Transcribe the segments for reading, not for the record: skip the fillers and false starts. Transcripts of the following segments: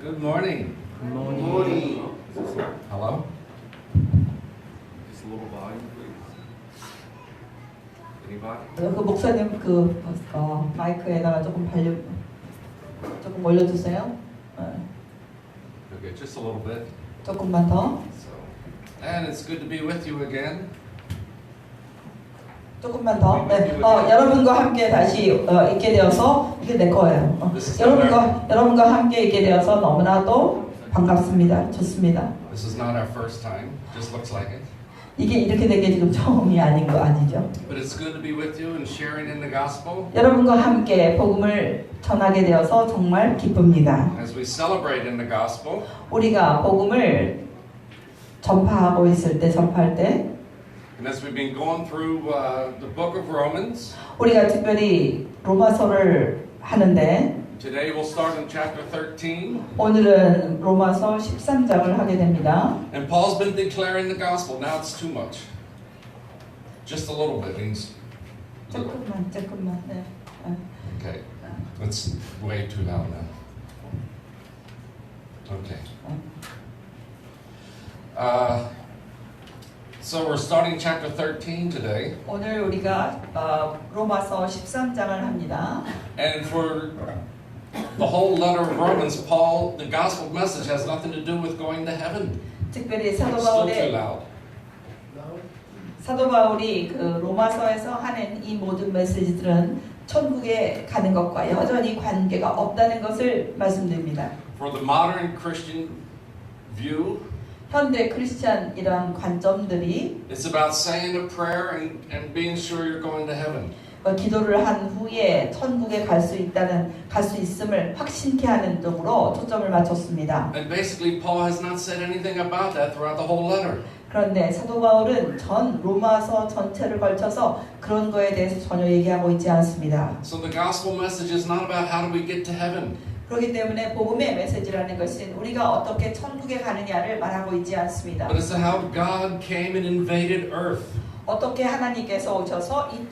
Good morning. Good morning. Hello? Just a little volume, please. Anybody? 그 목사님 마이크에다가 조금 올려주세요. Okay, just a little bit. 조금만 더. And it's good to be with you again. 조금만 더. 네. 여러분과 함께 다시 있게 되어서 이게 내 거예요. 여러분과 함께 있게 되어서 너무나도 반갑습니다. 좋습니다. This is not our first time. Just looks like it. 이게 이렇게 된 게 지금 처음이 아닌 거 아니죠? But it's good to be with you and sharing in the gospel. 여러분과 함께 복음을 전하게 되어서 정말 기쁩니다. As we celebrate in the gospel, 우리가 복음을 전파할 때 and as we've been going through the book of Romans, 우리가 특별히 로마서를 하는데 today we'll start in chapter 13. 오늘은 로마서 13장을 하게 됩니다. And Paul's been declaring the gospel. Now it's too much. Just a little bit means. 조금만. 네. Okay, that's way too loud now. Okay. So we're starting chapter 13 today. 오늘 우리가 로마서 13장을 합니다. And for the whole letter of Romans, Paul, the gospel message has nothing to do with going to heaven. 특별히 It's still too loud. 사도 바울이 그 로마서에서 하는 이 모든 메시지들은 천국에 가는 것과 여전히 관계가 없다는 것을 말씀드립니다. For the modern Christian view, 현대 크리스찬 이런 관점들이 it's about saying a prayer and being sure you're going to heaven. 기도를 한 후에 천국에 갈 수 있음을 확신케 하는 쪽으로 초점을 맞췄습니다. And basically, Paul has not said anything about that throughout the whole letter. 그런데 사도 바울은 전 로마서 전체를 걸쳐서 그런 거에 대해서 전혀 얘기하고 있지 않습니다. So the gospel message is not about how do we get to heaven. 그렇기 때문에 복음의 메시지라는 것은 우리가 어떻게 천국에 가느냐를 말하고 있지 않습니다. But it's how God came and invaded earth. 어떻게 하나님께서 오셔서 이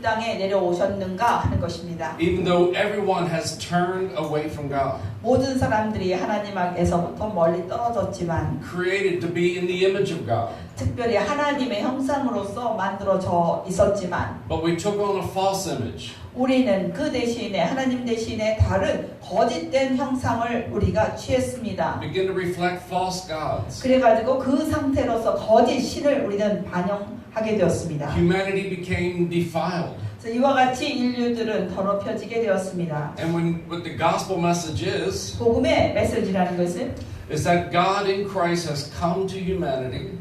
땅에 내려오셨는가 하는 것입니다. Even though everyone has turned away from God. 모든 사람들이 하나님에게서부터 멀리 떨어졌지만 Created to be in the image of God. 특별히 하나님의 형상으로서 만들어져 있었지만 But we took on a false image. 우리는 그 대신에 하나님 대신에 다른 거짓된 형상을 우리가 취했습니다. Begin to reflect false gods. 그래가지고 그 상태로서 거짓 신을 우리는 반영하게 되었습니다. Humanity became defiled. 그래서 이와 같이 인류들은 더럽혀지게 되었습니다. And what the gospel message is 복음의 메시지라는 것은 that God in Christ has come to humanity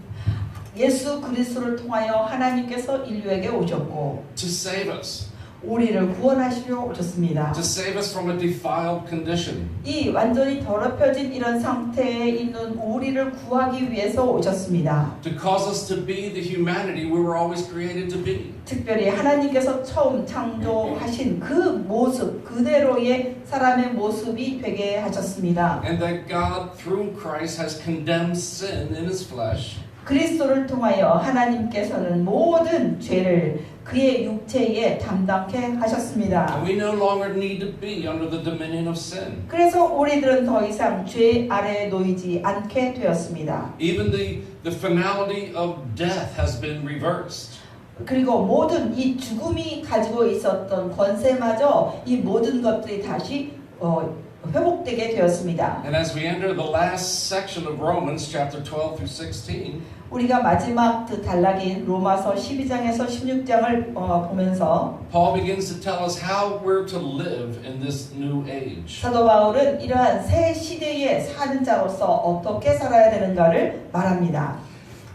예수 그리스도를 통하여 하나님께서 인류에게 오셨고 to save us. 우리를 구원하시려 오셨습니다. To save us from a defiled condition. 이 완전히 더럽혀진 이런 상태에 있는 우리를 구하기 위해서 오셨습니다. To cause us to be the humanity we were always created to be. 특별히 하나님께서 처음 창조하신 그 모습 그대로의 사람의 모습이 되게 하셨습니다. And that God through Christ has condemned sin in His flesh. 그리스도를 통하여 하나님께서는 모든 죄를 그의 육체에 담당케 하셨습니다. And we no longer need to be under the dominion of sin. 그래서 우리들은 더 이상 죄 아래에 놓이지 않게 되었습니다. Even the finality of death has been reversed. 그리고 모든 이 죽음이 가지고 있었던 권세마저 이 모든 것들이 다시 회복되게 되었습니다. And as we enter the last section of Romans, chapter 12 through 16, 우리가 마지막 단락인 로마서 12장에서 16장을 보면서 Paul begins to tell us how we're to live in this new age. 사도 바울은 이러한 새 시대에 사는 자로서 어떻게 살아야 되는가를 말합니다.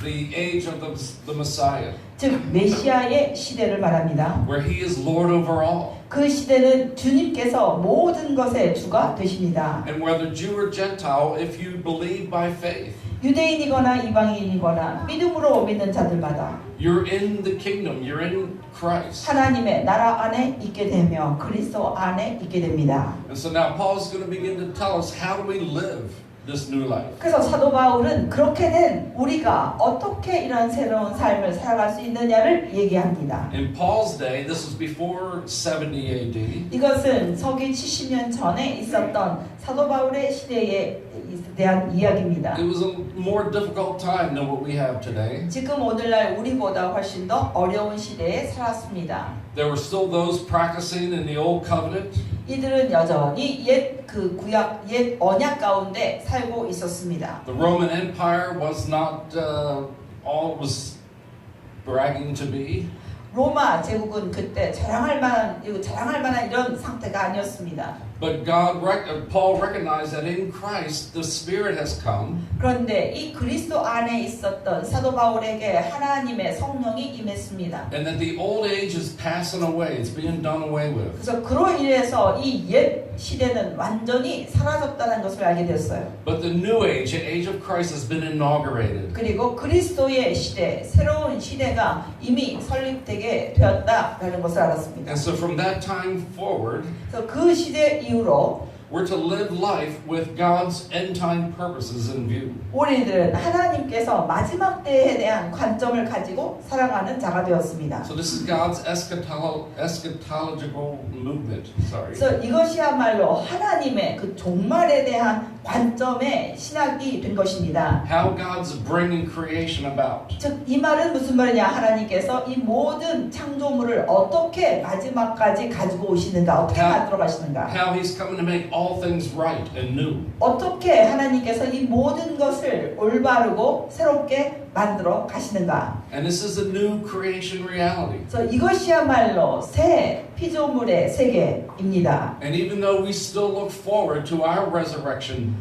The age of the Messiah, 즉 메시아의 시대를 말합니다. where He is Lord over all. 그 시대는 주님께서 모든 것의 주가 되십니다. And whether Jew or Gentile, if you believe by faith, 유대인이거나 이방인이거나 믿음으로 믿는 자들마다 you're in the kingdom, you're in Christ. 하나님의 나라 안에 있게 되며 그리스도 안에 있게 됩니다. And so now Paul's going to begin to tell us how do we live this new life. 그래서 사도 바울은 그렇게 된 우리가 어떻게 이런 새로운 삶을 살아갈 수 있느냐를 얘기합니다. In Paul's day, this was before 70 AD. 이것은 서기 70년 전에 있었던 사도 바울의 시대에 대한 이야기입니다. It was a more difficult time than what we have today. 지금 오늘날 우리보다 훨씬 더 어려운 시대에 살았습니다. There were still those practicing in the old covenant. 이들은 여전히 옛 구약, 옛 언약 가운데 살고 있었습니다. The Roman Empire was not all it was bragging to be. 로마 제국은 그때 자랑할 만한 이런 상태가 아니었습니다. But Paul recognized that in Christ the Spirit has come. 그런데 이 그리스도 안에 있었던 사도 바울에게 하나님의 성령이 임했습니다. And that the old age is passing away. It's being done away with. 그래서 그로 인해서 이 옛 시대는 완전히 사라졌다는 것을 알게 됐어요. But the new age, the age of Christ, has been inaugurated. 그리고 그리스도의 시대, 새로운 시대가 이미 설립되게 되었다라는 것을 알았습니다. And so from that time forward, 그래서 그 시대 이후로 we're to live life with God's end time purposes in view. 우리들은 하나님께서 마지막 때에 대한 관점을 가지고 살아가는 자가 되었습니다. So this is God's eschatological movement. Sorry. 그래서 이것이야말로 하나님의 그 종말에 대한 관점의 신학이 된 것입니다. How God's bringing creation about. 즉, 이 말은 무슨 말이냐? 하나님께서 이 모든 창조물을 어떻게 마지막까지 가지고 오시는가? 어떻게 만들어 가시는가? How He's coming to make all things right and new. 어떻게 하나님께서 이 모든 것을 올바르고 새롭게 만들어 가시는가? And this is a new creation reality. 그래서 이것이야말로 새 피조물의 세계입니다. And even though we still look forward to our resurrection,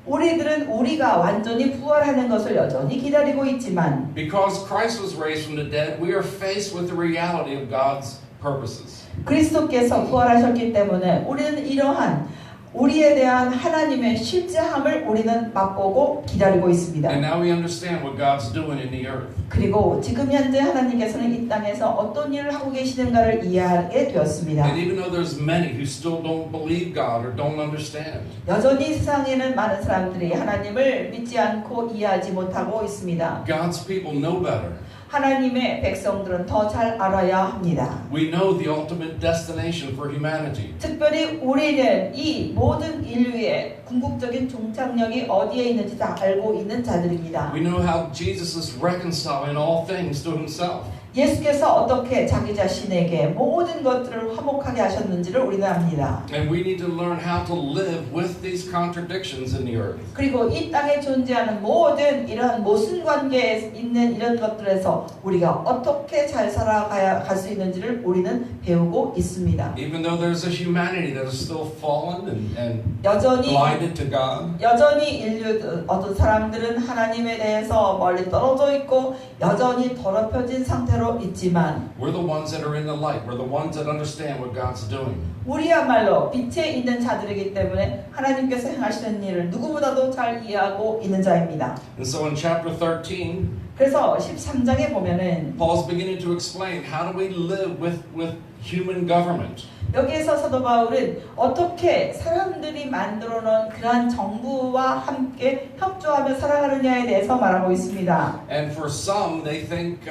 우리들은 우리가 완전히 부활하는 것을 여전히 기다리고 있지만 because Christ was raised from the dead, we are faced with the reality of God's purposes. 그리스도께서 부활하셨기 때문에 우리는 이러한 우리에 대한 하나님의 실제함을 우리는 맛보고 기다리고 있습니다. And now we understand what God's doing in the earth. 그리고 지금 현재 하나님께서는 이 땅에서 어떤 일을 하고 계시는가를 이해하게 되었습니다. And even though there's many who still don't believe God or don't understand, 여전히 세상에는 많은 사람들이 하나님을 믿지 않고 이해하지 못하고 있습니다. God's people know better. 하나님의 백성들은 더 잘 알아야 합니다. We know the ultimate destination for humanity. 특별히 우리는 이 모든 인류의 궁극적인 종착역이 어디에 있는지 다 알고 있는 자들입니다. We know how Jesus is reconciling all things to himself. 예수께서 어떻게 자기 자신에게 모든 것들을 화목하게 하셨는지를 우리는 압니다. And we need to learn how to live with these contradictions in the earth. 그리고 이 땅에 존재하는 모든 이런 모순 관계에 있는 이런 것들에서 우리가 어떻게 잘 살아가야 갈 수 있는지를 우리는 배우고 있습니다. Even though there's a humanity that is still fallen and 여전히 blinded to God, 인류 어떤 사람들은 하나님에 대해서 멀리 떨어져 있고 여전히 더럽혀진 상태로 있지만 we're the ones that are in the light. We're the ones that understand what God's doing. 우리야말로 빛에 있는 자들이기 때문에 하나님께서 행하시는 일을 누구보다도 잘 이해하고 있는 자입니다. And so in chapter 13, 그래서 13장에 보면은 Paul's beginning to explain how do we live with human government. 여기에서 사도 바울은 어떻게 사람들이 만들어 놓은 그러한 정부와 함께 협조하며 살아가느냐에 대해서 말하고 있습니다. And for some, they think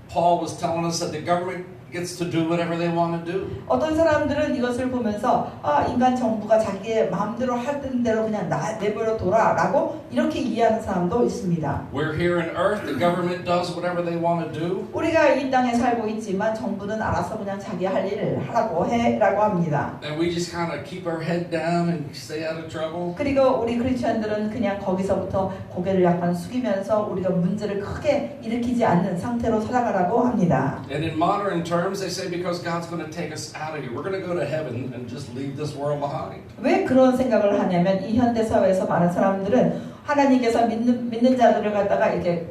Paul was telling us that the government gets to do whatever they want to do. 어떤 사람들은 이것을 보면서 인간 정부가 자기의 마음대로 하던 대로 그냥 내버려 둬라라고 이렇게 이해하는 사람도 있습니다. We're here on earth, the government does whatever they want to do. 우리가 이 땅에 살고 있지만 정부는 알아서 그냥 자기 할 일을 하라고 해라고 합니다. And we just kind of keep our head down and stay out of trouble. 그리고 우리 크리스천들은 그냥 거기서부터 고개를 약간 숙이면서 우리가 문제를 크게 일으키지 않는 상태로 살아가라고 합니다. And in modern terms, they say because God's going to take us out of here, we're going to go to heaven and just leave this world behind. 왜 그런 생각을 하냐면 이 현대 사회에서 많은 사람들은 하나님께서 믿는 자들을 갖다가 이렇게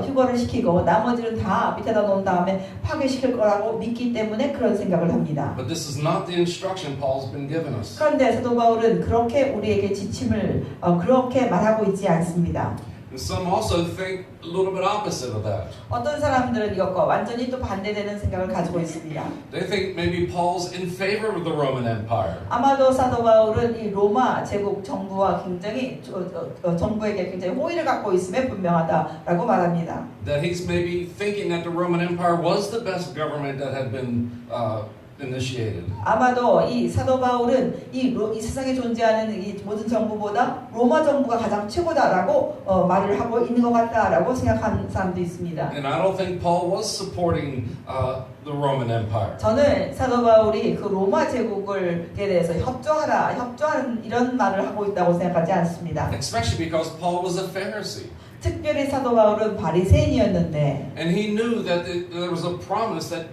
휴거를 시키고 나머지는 다 밑에다 놓은 다음에 파괴시킬 거라고 믿기 때문에 그런 생각을 합니다. But this is not the instruction Paul's been given us. 그런데 사도 바울은 그렇게 우리에게 지침을 그렇게 말하고 있지 않습니다. And some also think a little bit opposite of that. 어떤 사람들은 이것과 완전히 또 반대되는 생각을 가지고 있습니다. They think maybe Paul's in favor of the Roman Empire. 아마도 사도 바울은 이 로마 제국 정부와 굉장히 정부에게 굉장히 호의를 갖고 있음에 분명하다라고 말합니다. That he's maybe thinking that the Roman Empire was the best government that had been initiated. 아마도 이 사도 바울은 이 세상에 존재하는 이 모든 정부보다 로마 정부가 가장 최고다라고 말을 하고 있는 것 같다라고 생각하는 사람도 있습니다. And I don't think Paul was supporting the Roman Empire. 저는 사도 바울이 그 로마 제국에 대해서 협조하는 이런 말을 하고 있다고 생각하지 않습니다. Especially because Paul was a Pharisee. 특별히 사도 바울은 바리새인이었는데 And he knew that there was a promise that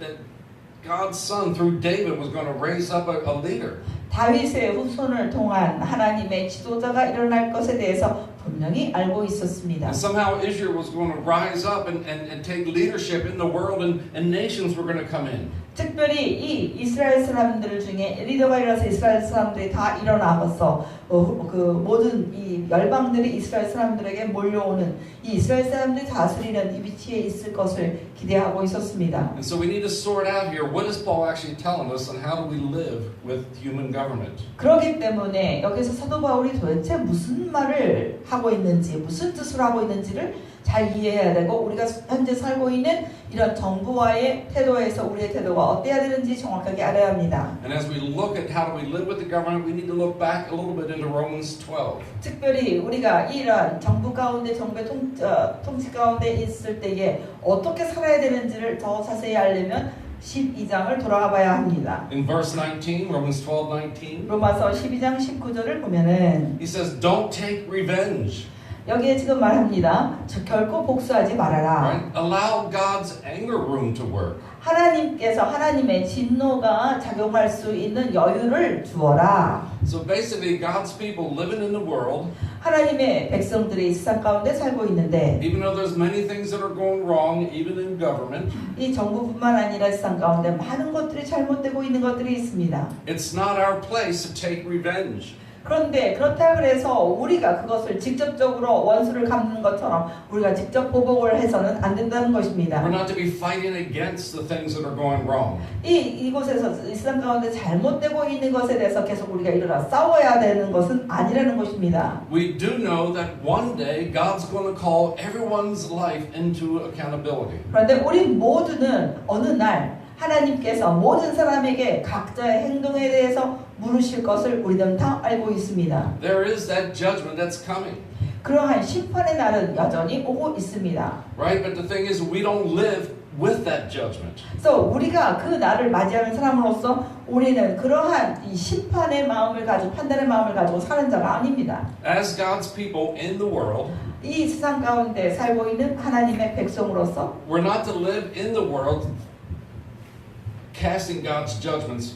God's son through David was going to raise up a leader. 다윗의 후손을 통한 하나님의 지도자가 일어날 것에 대해서 분명히 알고 있었습니다. And somehow Israel was going to rise up and take leadership in the world and nations were going to come in. 특별히 이 이스라엘 사람들 중에 리더가 일어나서 이스라엘 사람들이 다 일어나서 그 모든 이 열방들이 이스라엘 사람들에게 몰려오는 이 이스라엘 사람들이 다스리는 이 위치에 있을 것을 기대하고 있었습니다. And so we need to sort out here what is Paul actually telling us and how do we live with human government. 그렇기 때문에 여기서 사도 바울이 도대체 무슨 말을 하고 있는지 무슨 뜻을 하고 있는지를 잘 이해해야 되고 우리가 현재 살고 있는 이런 정부와의 태도에서 우리의 태도가 어때야 되는지 정확하게 알아야 합니다. And as we look at how do we live with the government, we need to look back a little bit into Romans 12. 특별히 우리가 이런 정부 가운데 정부의 통치 가운데 있을 때에 어떻게 살아야 되는지를 더 자세히 알려면 12장을 돌아가 봐야 합니다. In verse 19, Romans 12:19, 로마서 12장 19절을 보면은 he says, "Don't take revenge." 여기에 지금 말합니다. 결코 복수하지 말아라. Right? Allow God's anger room to work. 하나님께서 하나님의 진노가 작용할 수 있는 여유를 주어라. So basically, God's people living in the world, 하나님의 백성들이 이 세상 가운데 살고 있는데 even though there's many things that are going wrong, even in government, 이 정부뿐만 아니라 세상 가운데 많은 것들이 잘못되고 있는 것들이 있습니다. it's not our place to take revenge. 그런데 그렇다 그래서 우리가 그것을 직접적으로 원수를 갚는 것처럼 우리가 직접 보복을 해서는 안 된다는 것입니다. We're not to be fighting against the things that are going wrong. 이곳에서 이슬람 가운데 잘못되고 있는 것에 대해서 계속 우리가 일어나 싸워야 되는 것은 아니라는 것입니다. We do know that one day God's going to call everyone's life into accountability. 그런데 우리 모두는 어느 날 하나님께서 모든 사람에게 각자의 행동에 대해서 물으실 것을 우리는 다 알고 있습니다. There is that judgment that's coming. 그러한 심판의 날은 여전히 오고 있습니다. Right? But the thing is, we don't live with that judgment. 그래서 우리가 그 날을 맞이하는 사람으로서 우리는 그러한 이 심판의 마음을 가지고 판단의 마음을 가지고 사는 자가 아닙니다. As God's people in the world, 이 세상 가운데 살고 있는 하나님의 백성으로서 we're not to live in the world casting God's judgments,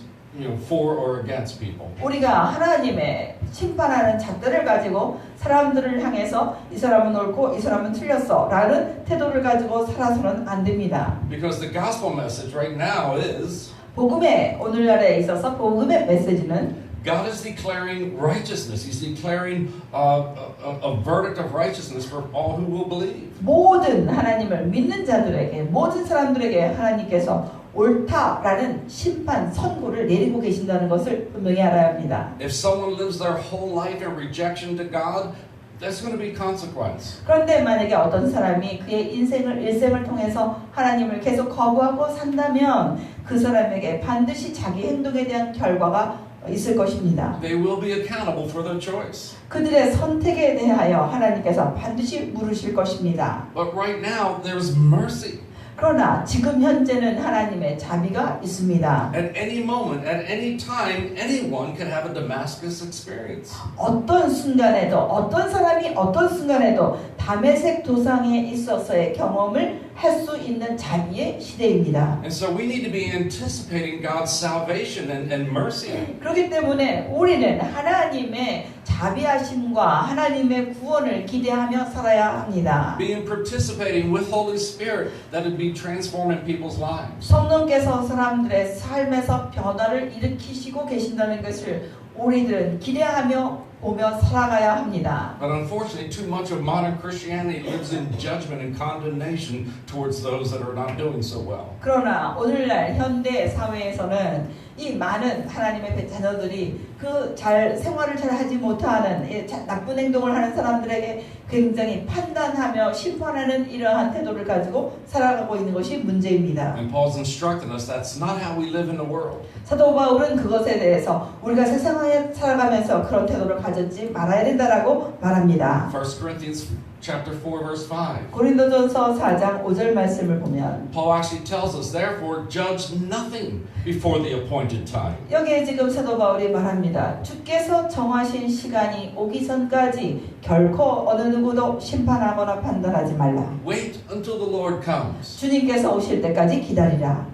for or against people. 우리가 하나님의 심판하는 잣대를 가지고 사람들을 향해서 이 사람은 옳고 이 사람은 틀렸어 라는 태도를 가지고 살아서는 안 됩니다. Because the gospel message right now is 복음의 오늘날에 있어서 복음의 메시지는 God is declaring righteousness. He's declaring a verdict of righteousness for all who will believe. 모든 하나님을 믿는 자들에게 모든 사람들에게 하나님께서 옳다라는 심판 선고를 내리고 계신다는 것을 분명히 알아야 합니다. If someone lives their whole life in rejection to God, there's going to be consequence. 그런데 만약에 어떤 사람이 그의 일생을 통해서 하나님을 계속 거부하고 산다면 그 사람에게 반드시 자기 행동에 대한 결과가 있을 것입니다. They will be accountable for their choice. 그들의 선택에 대하여 하나님께서 반드시 물으실 것입니다. But right now, there's mercy. 그러나 지금 현재는 하나님의 자비가 있습니다. At any moment, at any time, anyone can have a Damascus experience. 어떤 순간에도 어떤 사람이 어떤 순간에도 다메섹 도상에 있어서의 경험을 할 수 있는 자비의 시대입니다. And so we need to be anticipating God's salvation and mercy. 그렇기 때문에 우리는 하나님의 자비하심과 하나님의 구원을 기대하며 살아야 합니다. Being participating with Holy Spirit that would be transforming people's lives. 성령께서 사람들의 삶에서 변화를 일으키시고 계신다는 것을 우리들은 기대하며 보며 살아가야 합니다. But unfortunately, too much of modern Christianity lives in judgment and condemnation towards those that are not doing so well. 그러나 오늘날 현대 사회에서는 이 많은 하나님의 자녀들이 그 잘 생활을 잘 하지 못하는 나쁜 행동을 하는 사람들에게 굉장히 판단하며 심판하는 이러한 태도를 가지고 살아가고 있는 것이 문제입니다. And Paul's instructed us that's not how we live in the world. 사도 바울은 그것에 대해서 우리가 세상에 살아가면서 그런 태도를 가졌지 말아야 된다라고 말합니다. 1 Corinthians chapter 4 verse 5. 고린도전서 4장 5절 말씀을 보면 Paul actually tells us, therefore judge nothing before the appointed time. 여기에 지금 사도 바울이 말합니다. 주께서 정하신 시간이 오기 전까지 결코 어느 누구도 심판하거나 판단하지 말라. Wait until the Lord comes. 주님께서 오실 때까지 기다리라.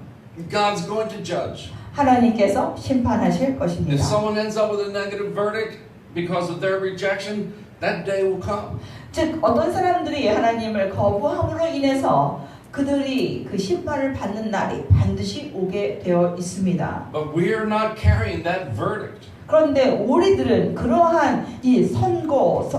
God's going to judge. 하나님께서 심판하실 If 것입니다. someone ends up with a negative verdict because of their rejection, that day will come. 즉 어떤 사람들이 하나님을 거부함으로 인해서 그들이 그 심판을 받는 날이 반드시 오게 되어 있습니다. But we are not carrying that verdict. 그런데 우리들은 그러한 이 선고,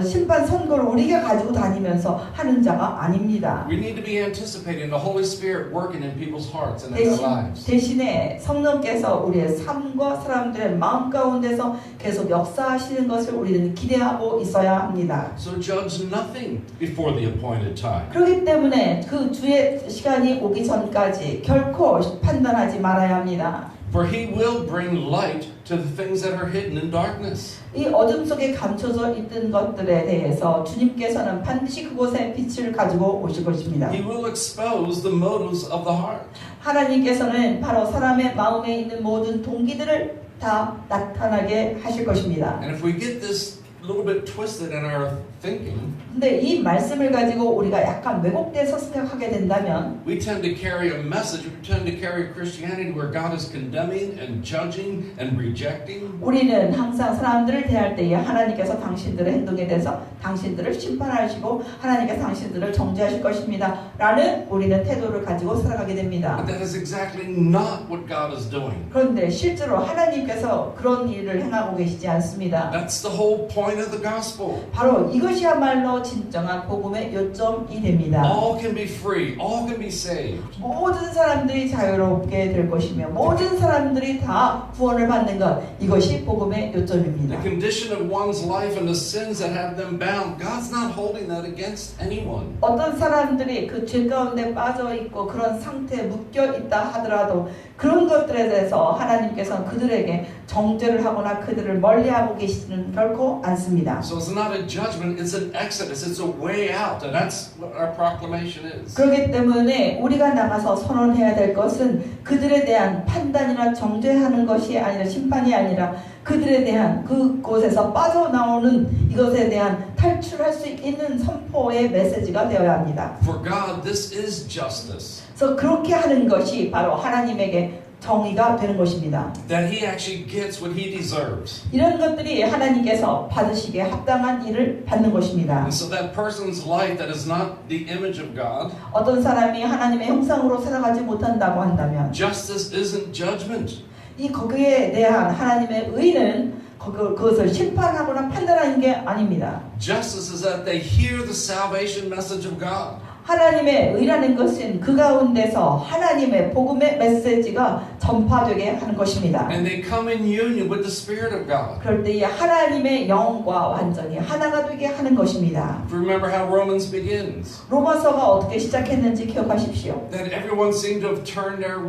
심판 선고를 우리가 가지고 다니면서 하는 자가 아닙니다. We need to be anticipating the Holy Spirit working in people's hearts and in their lives. 대신에 성령께서 우리의 삶과 사람들의 마음 가운데서 계속 역사하시는 것을 우리는 기대하고 있어야 합니다. So judge nothing before the appointed time. 그렇기 때문에 그 주의 시간이 오기 전까지 결코 판단하지 말아야 합니다. For he will bring light to the things that are hidden in darkness. 이 어둠 속에 감춰져 있던 것들에 대해서 주님께서는 반드시 그곳에 빛을 가지고 오실 것입니다. He will expose the motives of the heart. 하나님께서는 바로 사람의 마음에 있는 모든 동기들을 다 나타나게 하실 것입니다. And if we get this a little bit twisted in our thinking, 근데 이 말씀을 가지고 우리가 약간 왜곡돼서 생각하게 된다면 we tend to carry a message, we tend to carry a Christianity where God is condemning and judging and rejecting. 우리는 항상 사람들을 대할 때에 하나님께서 당신들의 행동에 대해서 당신들을 심판하시고 하나님께서 당신들을 정죄하실 것입니다 라는 우리는 태도를 가지고 살아가게 됩니다. But that is exactly not what God is doing. 그런데 실제로 하나님께서 그런 일을 행하고 계시지 않습니다. That's the whole point of the gospel. 바로 이것이야말로 진정한 복음의 요점이 됩니다. All can be free, all can be saved. 모든 사람들이 자유롭게 될 것이며 모든 사람들이 다 구원을 받는 것, 이것이 복음의 요점입니다. The condition of one's life and the sins that have them bound, God's not holding that against anyone. 어떤 사람들이 그 죄 가운데 빠져 있고 그런 상태에 묶여 있다 하더라도 그런 것들에 대해서 하나님께서는 그들에게 정죄를 하거나 그들을 멀리하고 계시지는 결코 않습니다. So it's not a judgment, it's an exodus, it's a way out, and that's what our proclamation is. 그렇기 때문에 우리가 나가서 선언해야 될 것은 그들에 대한 판단이나 정죄하는 것이 아니라 심판이 아니라 그들에 대한 그곳에서 빠져나오는 이것에 대한 탈출할 수 있는 선포의 메시지가 되어야 합니다. For God, this is justice. 그래서 그렇게 하는 것이 바로 하나님에게 정의가 되는 것입니다. That He actually gets what He deserves. 이런 것들이 하나님께서 받으시기에 합당한 일을 받는 것입니다. And so that person's life that is not the image of God, 어떤 사람이 하나님의 형상으로 살아가지 못한다고 한다면 justice isn't judgment. 이 거기에 대한 하나님의 의는 그것을 심판하거나 판단하는 게 아닙니다. Justice is that they hear the salvation message of God. 하나님의 의라는 것은 그 가운데서 하나님의 복음의 메시지가 전파되게 하는 것입니다. And they come in union with the Spirit of God. 그럴 때 이 하나님의 영과 완전히 하나가 되게 하는 것입니다. If you remember how Romans begins, 로마서가 어떻게 시작했는지 기억하십시오. that everyone seemed to have turned their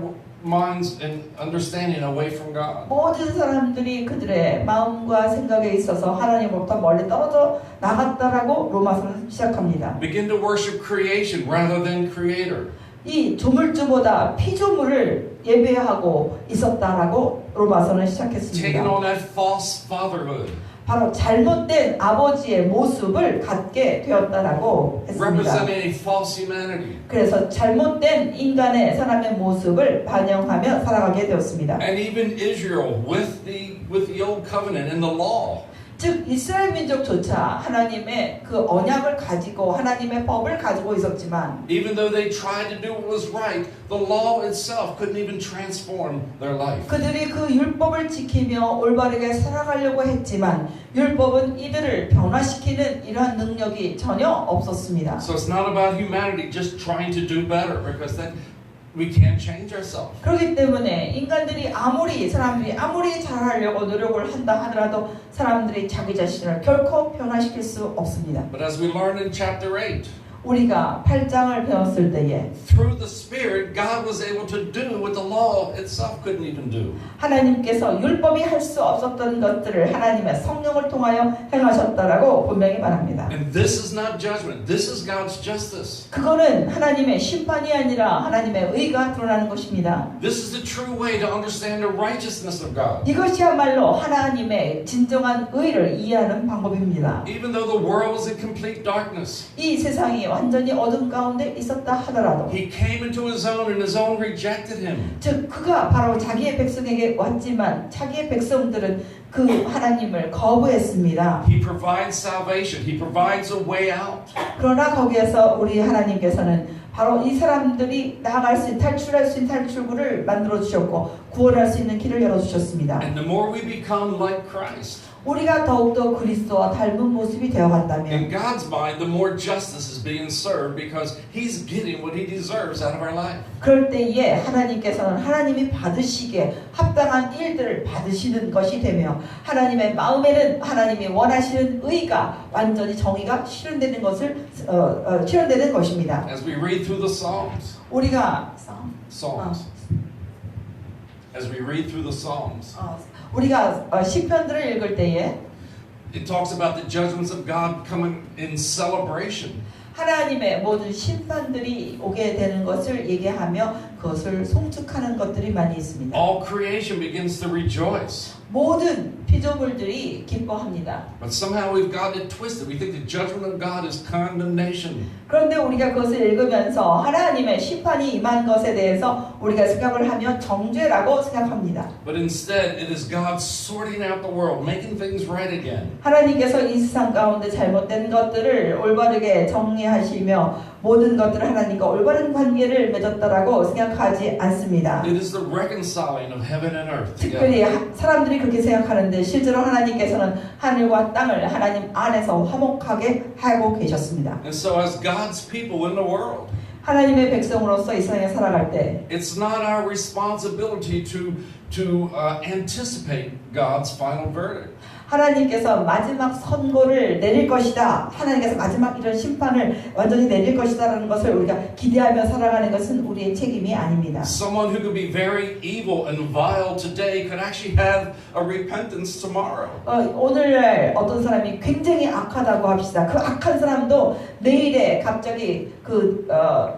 minds and understanding away from God. 모든 사람들이 그들의 마음과 생각에 있어서 하나님으로부터 멀리 떨어져 나갔다라고 로마서는 시작합니다. Begin to worship creation rather than Creator. 이 조물주보다 피조물을 예배하고 있었다라고 로마서는 Taking 시작했습니다. on that false fatherhood. 바로 잘못된 아버지의 모습을 갖게 되었다라고 했습니다. Representing a false humanity. 그래서 잘못된 인간의 사람의 모습을 반영하며 살아가게 되었습니다. And even Israel with the old covenant and the law. 즉 이스라엘 민족조차 하나님의 그 언약을 가지고 하나님의 법을 가지고 있었지만 even though they tried to do what was right, the law itself couldn't even transform their life. 그들이 그 율법을 지키며 올바르게 살아가려고 했지만 율법은 이들을 변화시키는 이러한 능력이 전혀 없었습니다. So it's not about humanity just trying to do better, because then we can't change ourselves. 그렇기 때문에 인간들이 사람들이 아무리 잘하려고 노력을 한다 하더라도 사람들이 자기 자신을 결코 변화시킬 수 없습니다. But as we learned in chapter 8, 우리가 8장을 배웠을 때에 through the Spirit, God was able to do what the law itself couldn't even do. 하나님께서 율법이 할 수 없었던 것들을 하나님의 성령을 통하여 행하셨다라고 분명히 말합니다. And this is not judgment. This is God's justice. 그거는 하나님의 심판이 아니라 하나님의 의가 드러나는 것입니다. This is the true way to understand the righteousness of God. 이것이야말로 하나님의 진정한 의를 이해하는 방법입니다. Even though the world was in complete darkness, 이 세상이 완전히 어둠 가운데 있었다 하더라도 He came into His own and His own rejected Him. 즉 그가 바로 자기의 백성에게 왔지만 자기의 백성들은 그 하나님을 거부했습니다. He provides salvation. He provides a way out. 그러나 거기에서 우리 하나님께서는 바로 이 사람들이 나아갈 수 있는 탈출할 수 있는 탈출구를 만들어 주셨고 구원할 수 있는 길을 열어 주셨습니다. And the more we become like Christ, 우리가 더욱더 그리스도와 닮은 모습이 되어 in 간다면 God's mind, the more justice is being served because He's getting what He deserves out of our life. 그럴 때에 하나님께서는 하나님이 받으시기에 합당한 일들을 받으시는 것이 되며 하나님의 마음에는 하나님이 원하시는 의가 완전히 정의가 실현되는 것을 실현되는 것입니다. As we read through the Psalms, as we read through the Psalms, 우리가 시편들을 읽을 때에 it talks about the judgments of God coming in celebration. 하나님의 모든 심판들이 오게 되는 것을 얘기하며 그것을 송축하는 것들이 많이 있습니다. All creation begins to rejoice. 모든 피조물들이 기뻐합니다. But somehow we've got it twisted. We think the judgment of God is condemnation. 그런데 우리가 그것을 읽으면서 하나님의 심판이 임한 것에 대해서 우리가 생각을 하면 정죄라고 생각합니다. But instead, it is God sorting out the world, making things right again. 하나님께서 이 세상 가운데 잘못된 것들을 올바르게 정리하시며 모든 것들을 하나님과 올바른 관계를 맺었다라고 생각하지 않습니다. It is the reconciling of heaven and earth 특별히 together. 사람들이 그렇게 생각하는데 실제로 하나님께서는 하늘과 땅을 하나님 안에서 화목하게 하고 계셨습니다. And so as God's people in the world, 하나님의 백성으로서 이 세상에 살아갈 때 it's not our responsibility to anticipate God's final verdict. 하나님께서 마지막 선고를 내릴 것이다. 하나님께서 마지막 이런 심판을 완전히 내릴 것이다라는 것을 우리가 기대하며 살아가는 것은 우리의 책임이 아닙니다. Someone who could be very evil and vile today could actually have a repentance tomorrow. 오늘날 어떤 사람이 굉장히 악하다고 합시다. 그 악한 사람도 내일에 갑자기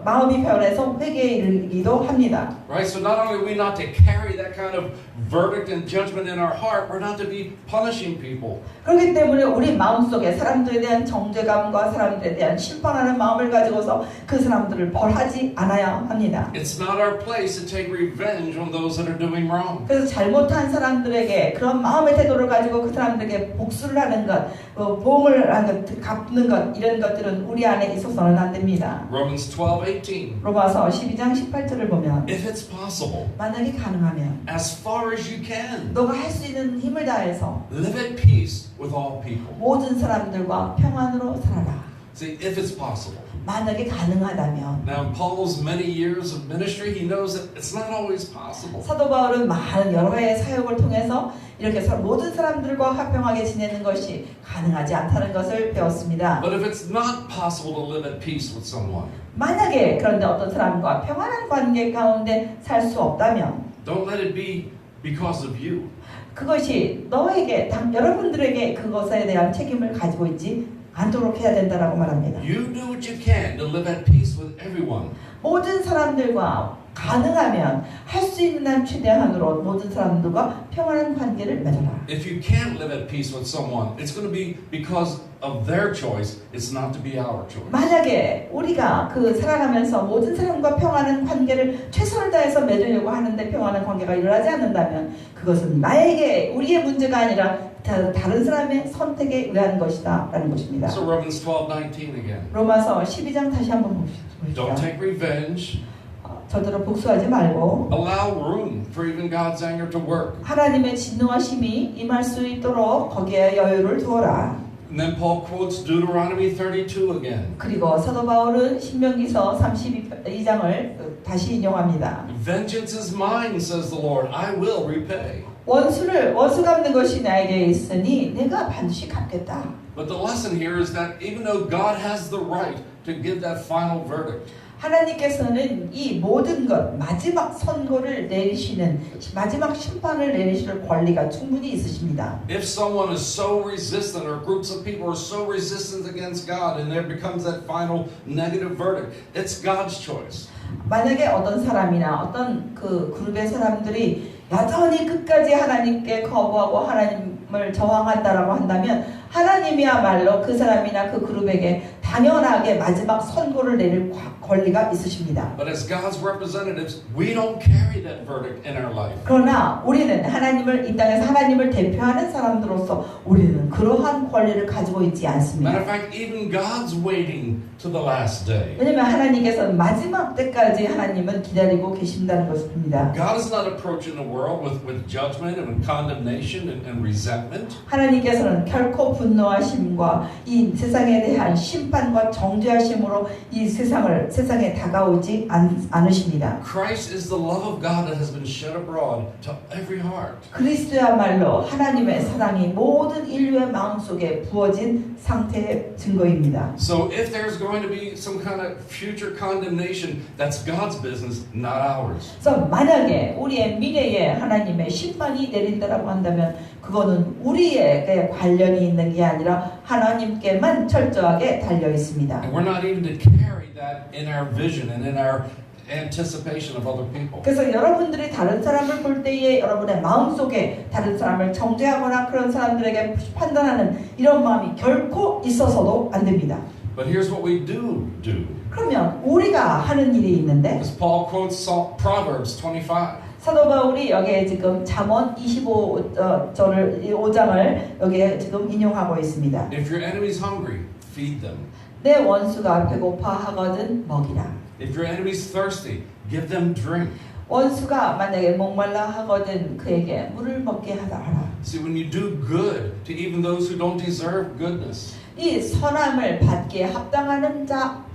마음이 변해서 회개에 이르기도 합니다. Right? So not only are we not to carry that kind of verdict and judgment in our heart, we're not to be punishing people. 그렇기 때문에 우리 마음속에 사람들에 대한 정죄감과 사람들에 대한 심판하는 마음을 가지고서 그 사람들을 벌하지 않아야 합니다. It's not our place to take revenge on those that are doing wrong. 그래서 잘못한 사람들에게 그런 마음의 태도를 가지고 그 사람들에게 복수를 하는 것, 보응을 하는 것, 갚는 것 이런 것들은 우리 안에 있어서는 안 됩니다. Romans 12:18. 로마서 12장 18절을 보면 If it's possible, 만약에 가능하면 as far as you can, 너가 할 수 있는 힘을 다해서 live at peace with all people. 모든 사람들과 평안으로 살아라. See, if it's possible. 만약에 가능하다면 Now, in Paul's many years of ministry, he knows that it's not always possible. 사도 바울은 많은 여러 해의 사역을 통해서 이렇게 모든 사람들과 화평하게 지내는 것이 가능하지 않다는 것을 배웠습니다. But if it's not possible to live at peace with someone, 만약에 그런데 어떤 사람과 평안한 관계 가운데 살 수 없다면 don't let it be because of you. 그것이 너에게, 여러분들에게 그것에 대한 책임을 가지고 있지 않도록 해야 된다라고 말합니다. You do what you can to live at peace with everyone. 모든 사람들과 가능하면 할 수 있는 한 최대한으로 모든 사람들과 평안한 관계를 맺어라. If you can't live at peace with someone, it's going to be because of their choice. It's not to be our choice. 만약에 우리가 살아가면서 모든 사람과 평안한 관계를 최선을 다해서 맺으려고 하는데 평안한 관계가 일어나지 않는다면 그것은 우리의 문제가 아니라 다른 사람의 선택에 의한 것이다라는 것입니다. So Romans 12:19 again. 로마서 12장 다시 한번 Don't 봅시다. take revenge. 저들을 복수하지 말고 Allow room for even God's anger to work. 하나님의 진노하심이 임할 수 있도록 거기에 여유를 두어라. And then Paul quotes Deuteronomy 32 again. 그리고 사도 바울은 신명기서 32장을 다시 인용합니다. Vengeance is mine, says the Lord. I will repay. 원수 갚는 것이 나에게 있으니 내가 반드시 갚겠다. But the lesson here is that even though God has the right to give that final verdict, 하나님께서는 이 모든 것 마지막 선고를 내리시는 마지막 심판을 내리실 권리가 충분히 있으십니다. if someone is so resistant or groups of people are so resistant against God and there becomes that final negative verdict, it's God's choice. 만약에 어떤 사람이나 어떤 그 그룹의 사람들이 여전히 끝까지 하나님께 거부하고 하나님을 저항한다라고 한다면 하나님이야말로 그 사람이나 그 그룹에게 당연하게 마지막 선고를 내릴 권리가 있으십니다. But as God's representatives, we don't carry that verdict in our life. 그러나 우리는 이 땅에서 하나님을 대표하는 사람들로서 우리는 그러한 권리를 가지고 있지 않습니다. Matter of fact, even God's waiting to the last day. 왜냐하면 하나님께서는 마지막 때까지 하나님은 기다리고 계신다는 것입니다. God is not approaching the world with judgment and condemnation and resentment. 하나님께서는 결코 분노하심과 이 세상에 대한 심판과 정죄하심으로 이 세상에 다가오지 않으십니다. Christ is the love of God that has been shed abroad to every heart. 그리스도야말로 하나님의 사랑이 모든 인류의 마음속에 부어진 상태의 증거입니다. So if there's going to be some kind of future condemnation, that's God's business, not ours. 그래서 만약에 우리의 미래에 하나님의 심판이 내린다라고 한다면 그거는 우리에게 관련이 있는 게 아니라 하나님께만 철저하게 달려 있습니다. And we're not even to carry that in our vision and in our anticipation of other people. 그래서 여러분들이 다른 사람을 볼 때에 여러분의 마음속에 다른 사람을 정죄하거나 그런 사람들에게 판단하는 이런 마음이 결코 있어서도 안 됩니다. But here's what we do. 그러면 우리가 하는 일이 있는데 As Paul quotes Proverbs 25. 사도 바울이 여기에 지금 잠언 5장을 여기에 지금 인용하고 있습니다. If your enemy's hungry, feed them. 내 원수가 배고파 하거든 먹이라. If your enemy's thirsty, give them drink. 원수가 만약에 목말라 하거든 그에게 물을 먹게 하라. See, when you do good to even those who don't deserve goodness, 이 선함을 받기에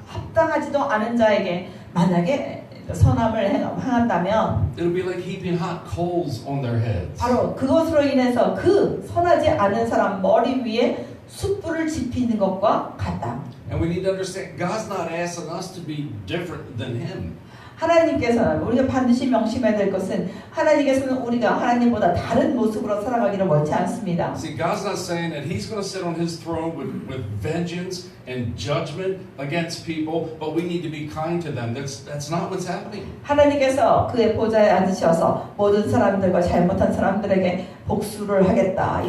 합당하지도 않은 자에게 만약에 선함을 행한다면 it'll be like heaping hot coals on their heads. 바로 그것으로 인해서 그 선하지 않은 사람 머리 위에 숯불을 지피는 것과 같다. And we need to understand, God's not asking us to be different than Him. 하나님께서는 우리가 반드시 명심해야 될 것은 하나님께서는 우리가 하나님보다 다른 모습으로 살아가기를 원치 않습니다. See, God's not saying that He's going to sit on His throne with vengeance and judgment against people, but we need to be kind to them. That's not what's happening. 하나님께서 그의 보좌에 앉으셔서 모든 사람들과 잘못한 사람들에게 복수를 하겠다.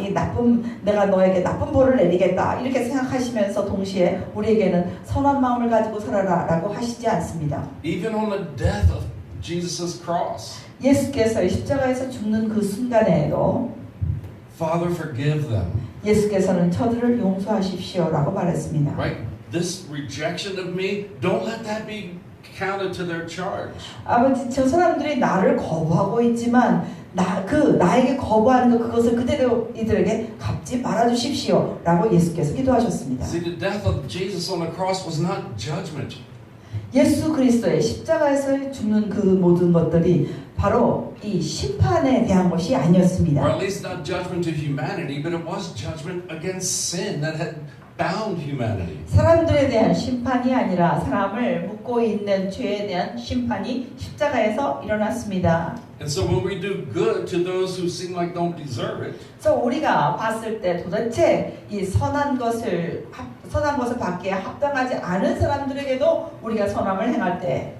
내가 너에게 나쁜 벌을 내리겠다. 이렇게 생각하시면서 동시에 우리에게는 선한 마음을 가지고 살아라라고 하시지 않습니다. Even on the death of Jesus' cross, 예수께서 십자가에서 죽는 그 순간에도 Father, forgive them. 예수께서는 저들을 용서하십시오라고 말했습니다. Right? This rejection of me, don't let that be counted to their charge. 아버지, 저 사람들이 나를 거부하고 있지만 나에게 거부하는 그것을 그대로 이들에게 갚지 말아 주십시오라고 예수께서 기도하셨습니다. See, the death of Jesus on the cross was not judgment. 예수 그리스도의 십자가에서 죽는 그 모든 것들이 바로 이 심판에 대한 것이 Or 아니었습니다. at least not judgment to humanity, but it was judgment against sin that had bound humanity. 사람들에 대한 심판이 아니라 사람을 묶고 있는 죄에 대한 심판이 십자가에서 일어났습니다. And so when we do good to those who seem like don't deserve it, 그래서 우리가 봤을 때 도대체 이 선한 것을 받기에 합당하지 않은 사람들에게도 우리가 선함을 행할 때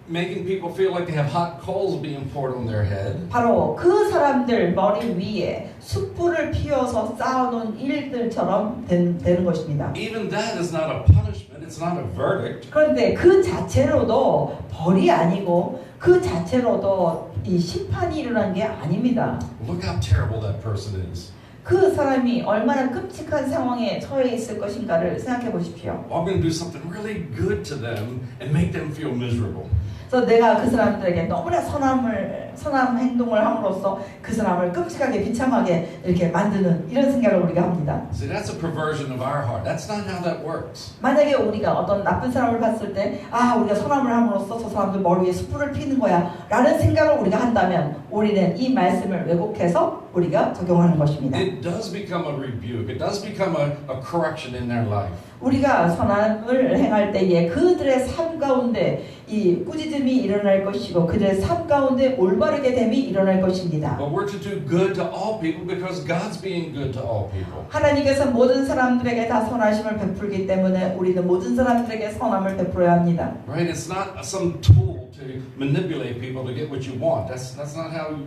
making people feel like they have hot coals being poured on their head, 바로 그 사람들 머리 위에 숯불을 피워서 쌓아놓은 일들처럼 되는 것입니다. even that is not a punishment, it's not a verdict. 그런데 그 자체로도 벌이 아니고 그 자체로도 이 심판이 일어난 게 아닙니다. Look how terrible that person is. 그 사람이 얼마나 끔찍한 상황에 처해 있을 것인가를 생각해 보십시오. I'm going to do something really good to them and make them feel miserable. 그래서 내가 그 사람들에게 너무나 선한 행동을 함으로써 그 사람을 끔찍하게 비참하게 이렇게 만드는 이런 생각을 우리가 합니다. See, that's a perversion of our heart. That's not how that works. 만약에 우리가 어떤 나쁜 사람을 봤을 때 우리가 선함을 함으로써 저 사람들 머리 위에 숯불을 피는 거야 라는 생각을 우리가 한다면 우리는 이 말씀을 왜곡해서 우리가 적용하는 것입니다. It does become a rebuke. It does become a correction in their life. 우리가 선함을 행할 때에 그들의 삶 가운데 이 꾸짖음이 일어날 것이고 그들의 삶 가운데 올바르게 됨이 일어날 것입니다. But we're to do good to all people because God's being good to all people. 하나님께서 모든 사람들에게 다 선하심을 베풀기 때문에 우리는 모든 사람들에게 선함을 베풀어야 합니다. Right? It's not some tool to manipulate people to get what you want. That's not how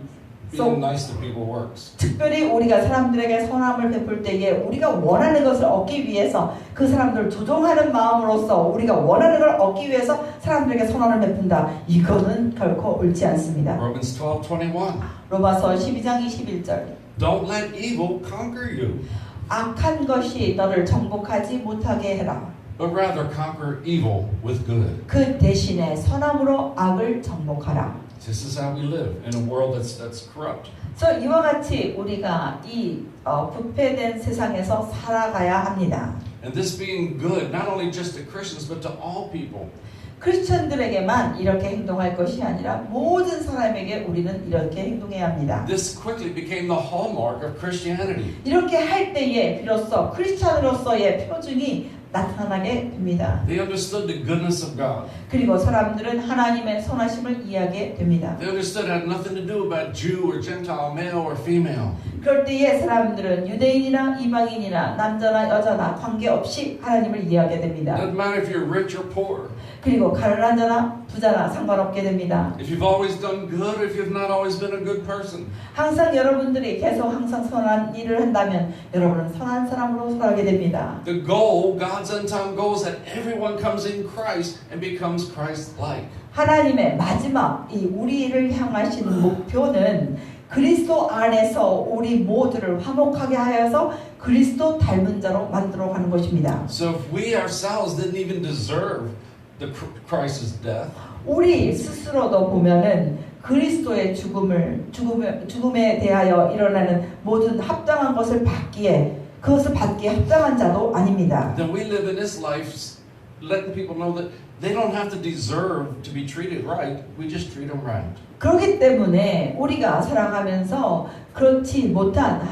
being nice to people works. 특별히 우리가 사람들에게 선함을 베풀 때에 우리가 원하는 것을 얻기 위해서 그 사람들을 조종하는 마음으로써 우리가 원하는 걸 얻기 위해서 사람들에게 선함을 베푼다. 이거는 결코 옳지 않습니다. Romans 12:21. 로마서 12장 21절. Don't let evil conquer you, 악한 것이 너를 정복하지 못하게 해라. but rather conquer evil with good. 그 대신에 선함으로 악을 정복하라. This is how we live in a world that's corrupt. 그래서 이와 같이 우리가 이 부패된 세상에서 살아가야 합니다. And this being good, not only just to Christians, but to all people. 크리스천들에게만 이렇게 행동할 것이 아니라 모든 사람에게 우리는 이렇게 행동해야 합니다. This quickly became the hallmark of Christianity. 이렇게 할 때에 비로소 크리스천으로서의 표징이 나타나게 됩니다. They understood the goodness of God. 그리고 사람들은 하나님의 선하심을 이해하게 됩니다. They understood it had nothing to do about Jew or Gentile, male or female. 그럴 때에 사람들은 유대인이나 이방인이나 남자나 여자나 관계없이 하나님을 이해하게 됩니다. Doesn't matter if you're rich or poor. 그리고 가난한 자나 부자나 상관없게 됩니다. If you've always done good or if you've not always been a good person. 항상 여러분들이 계속 항상 선한 일을 한다면 여러분은 선한 사람으로 살아가게 됩니다. The goal, God's end time goal is that everyone comes in Christ and becomes Christ-like. 하나님의 마지막 이 우리를 향하시는 목표는 그리스도 안에서 우리 모두를 화목하게 하여서 그리스도 닮은 자로 만들어가는 것입니다. So if we ourselves didn't even deserve the Christ's death, 우리 스스로도 보면은 그리스도의 죽음에 대하여 일어나는 모든 합당한 것을 받기에 그것을 받기에 합당한 자도 아닙니다. then we live in this life letting people know that they don't have to deserve to be treated right. We just treat them right. 그렇기 때문에 우리가 살아가면서 그렇지 못한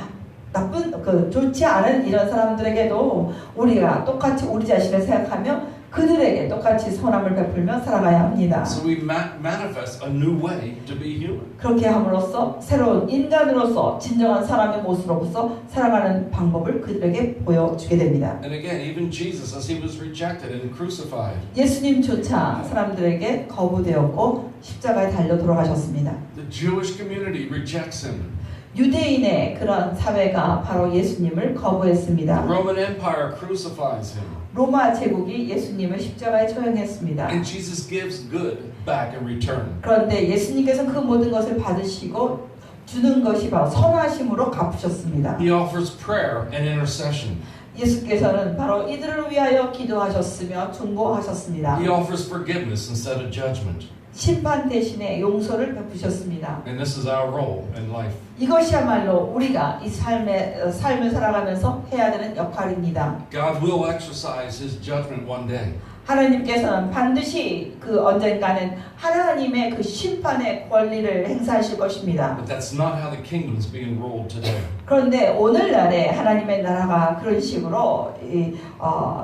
나쁜 좋지 않은 이런 사람들에게도 우리가 똑같이 우리 자신을 생각하며 그들에게 똑같이 선함을 베풀며 살아가야 합니다. So we manifest a new way to be human. 그렇게 함으로써 새로운 인간으로서 진정한 사람의 모습으로서 살아가는 방법을 그들에게 보여주게 됩니다. And again, even Jesus, as he was rejected and crucified, 예수님조차 사람들에게 거부되었고 십자가에 달려 돌아가셨습니다. the Jewish community rejects him. 유대인의 그런 사회가 바로 예수님을 거부했습니다. The Roman Empire crucifies him. 로마 제국이 예수님을 십자가에 처형했습니다. And Jesus gives good back in return. 그런데 예수님께서 그 모든 것을 받으시고 주는 것이 바로 선하심으로 갚으셨습니다. He offers prayer and intercession. 예수께서는 바로 이들을 위하여 기도하셨으며 중보하셨습니다. He offers forgiveness instead of judgment. 심판 대신에 용서를 베푸셨습니다. And this is our role in life. 이것이야말로 우리가 이 삶을 살아가면서 해야 되는 역할입니다. God will exercise his judgment one day. 하나님께서는 반드시 그 언젠가는 하나님의 그 심판의 권리를 행사하실 것입니다. But that's not how the kingdom is being ruled today. 그런데 오늘날에 하나님의 나라가 그런 식으로